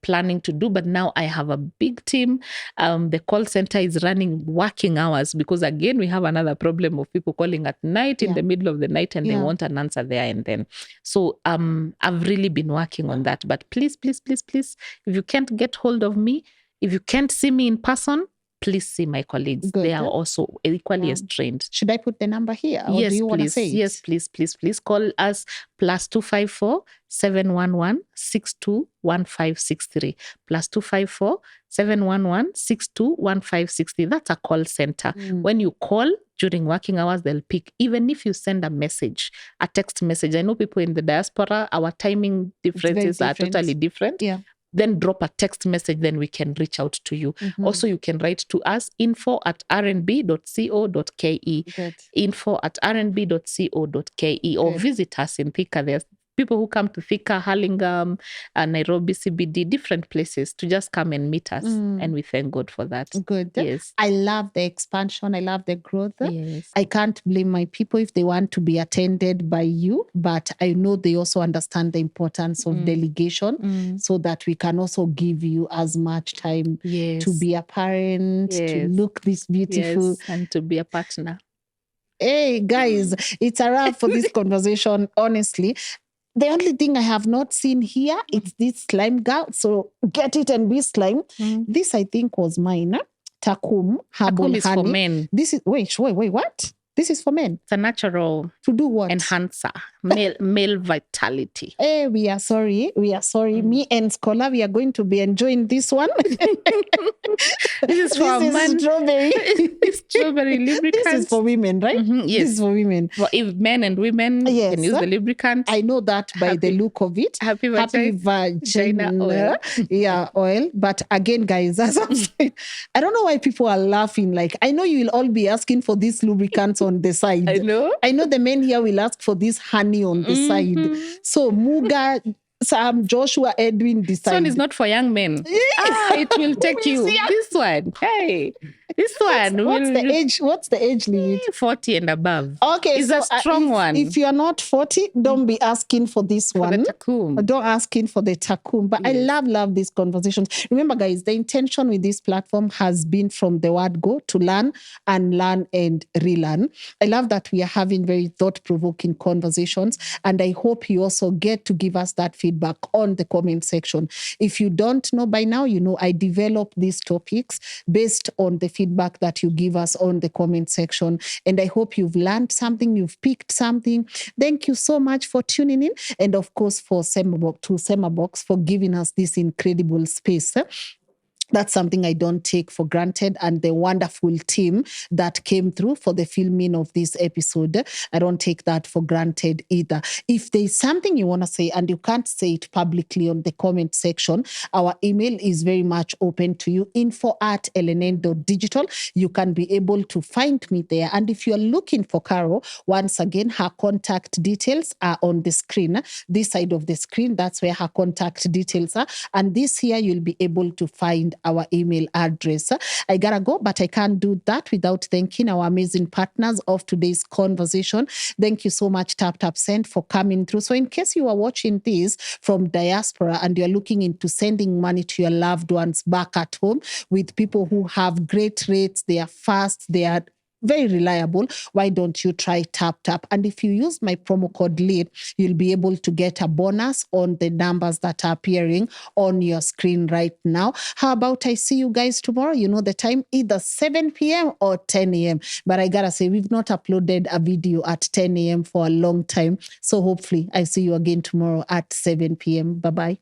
planning to do. But now I have a big team. The call center is running working hours because, again, we have another problem of people calling at night in the middle of the night and they want an answer there and then. So I've really been working on that. But please, please, please, please, if you can't get hold of me, if you can't see me in person, please see my colleagues. Good. They are also equally as trained. Should I put the number here? Or do you want to say it? Yes, please, please, please. Call us +254 711 621563. +254 711 621563. That's a call center. When you call during working hours, they'll pick. Even if you send a message, a text message. I know people in the diaspora, our timing differences are totally different. Yeah. then drop a text message, then we can reach out to you. Also, you can write to us, info@rnb.co.ke, Good. info@rnb.co.ke, or Good. visit us in Thika. There's people who come to Thika, Hurlingham, Nairobi CBD, different places to just come and meet us. And we thank God for that. Good. Yes. I love the expansion. I love the growth. Yes. I can't blame my people if they want to be attended by you, but I know they also understand the importance of delegation so that we can also give you as much time to be a parent, to look this beautiful. And to be a partner. Hey, guys, it's a wrap for this conversation, honestly. The only thing I have not seen here, it's this slime girl. So get it and be slime. This, I think, was mine. Takum herbal Takum is honey. for men. This is wait, what? This is for men. It's a natural To do what? enhancer, male vitality. Hey, we are sorry. Me and Scholar, we are going to be enjoying this one. This is for men. Strawberry. Strawberry lubricant. This is for women, right? Yes. This is for women. For if men and women can use the lubricant. I know that by the look of it. Happy vagina oil. Yeah, oil. But again, guys, as I'm saying, I don't know why people are laughing. Like, I know you will all be asking for these lubricants on the side. I know the men here will ask for this honey on the side. So Muga, Sam, Joshua, Edwin decide. This one is not for young men. It will take you. This one. Hey, this one. What's the age limit? 40 and above. Okay. It's a strong one. If you're not 40, don't be asking for this one. The Takum. Don't asking for the Takum. But I love these conversations. Remember, guys, the intention with this platform has been from the word go to learn and relearn. I love that we are having very thought-provoking conversations. And I hope you also get to give us that feedback on the comment section. If you don't know by now, I develop these topics based on the feedback that you give us on the comment section. And I hope you've learned something, you've picked something. Thank you so much for tuning in. And of course, for Semabox for giving us this incredible space. That's something I don't take for granted. And the wonderful team that came through for the filming of this episode, I don't take that for granted either. If there's something you want to say and you can't say it publicly on the comment section, our email is very much open to you, info@lnn.digital. You can be able to find me there. And if you're looking for Caro, once again, her contact details are on the screen. This side of the screen, that's where her contact details are. And this here, you'll be able to find our email address. I gotta go, but I can't do that without thanking our amazing partners of today's conversation. Thank you so much, Tap Tap Send, for coming through. So in case you are watching this from diaspora and you're looking into sending money to your loved ones back at home with people who have great rates, they are fast, they are very reliable, why don't you try Tap Tap? And if you use my promo code LEAD, you'll be able to get a bonus on the numbers that are appearing on your screen right now. How about I see you guys tomorrow? You know the time, either 7 p.m. or 10 a.m. But I gotta say, we've not uploaded a video at 10 a.m. for a long time. So hopefully I see you again tomorrow at 7 p.m. Bye-bye.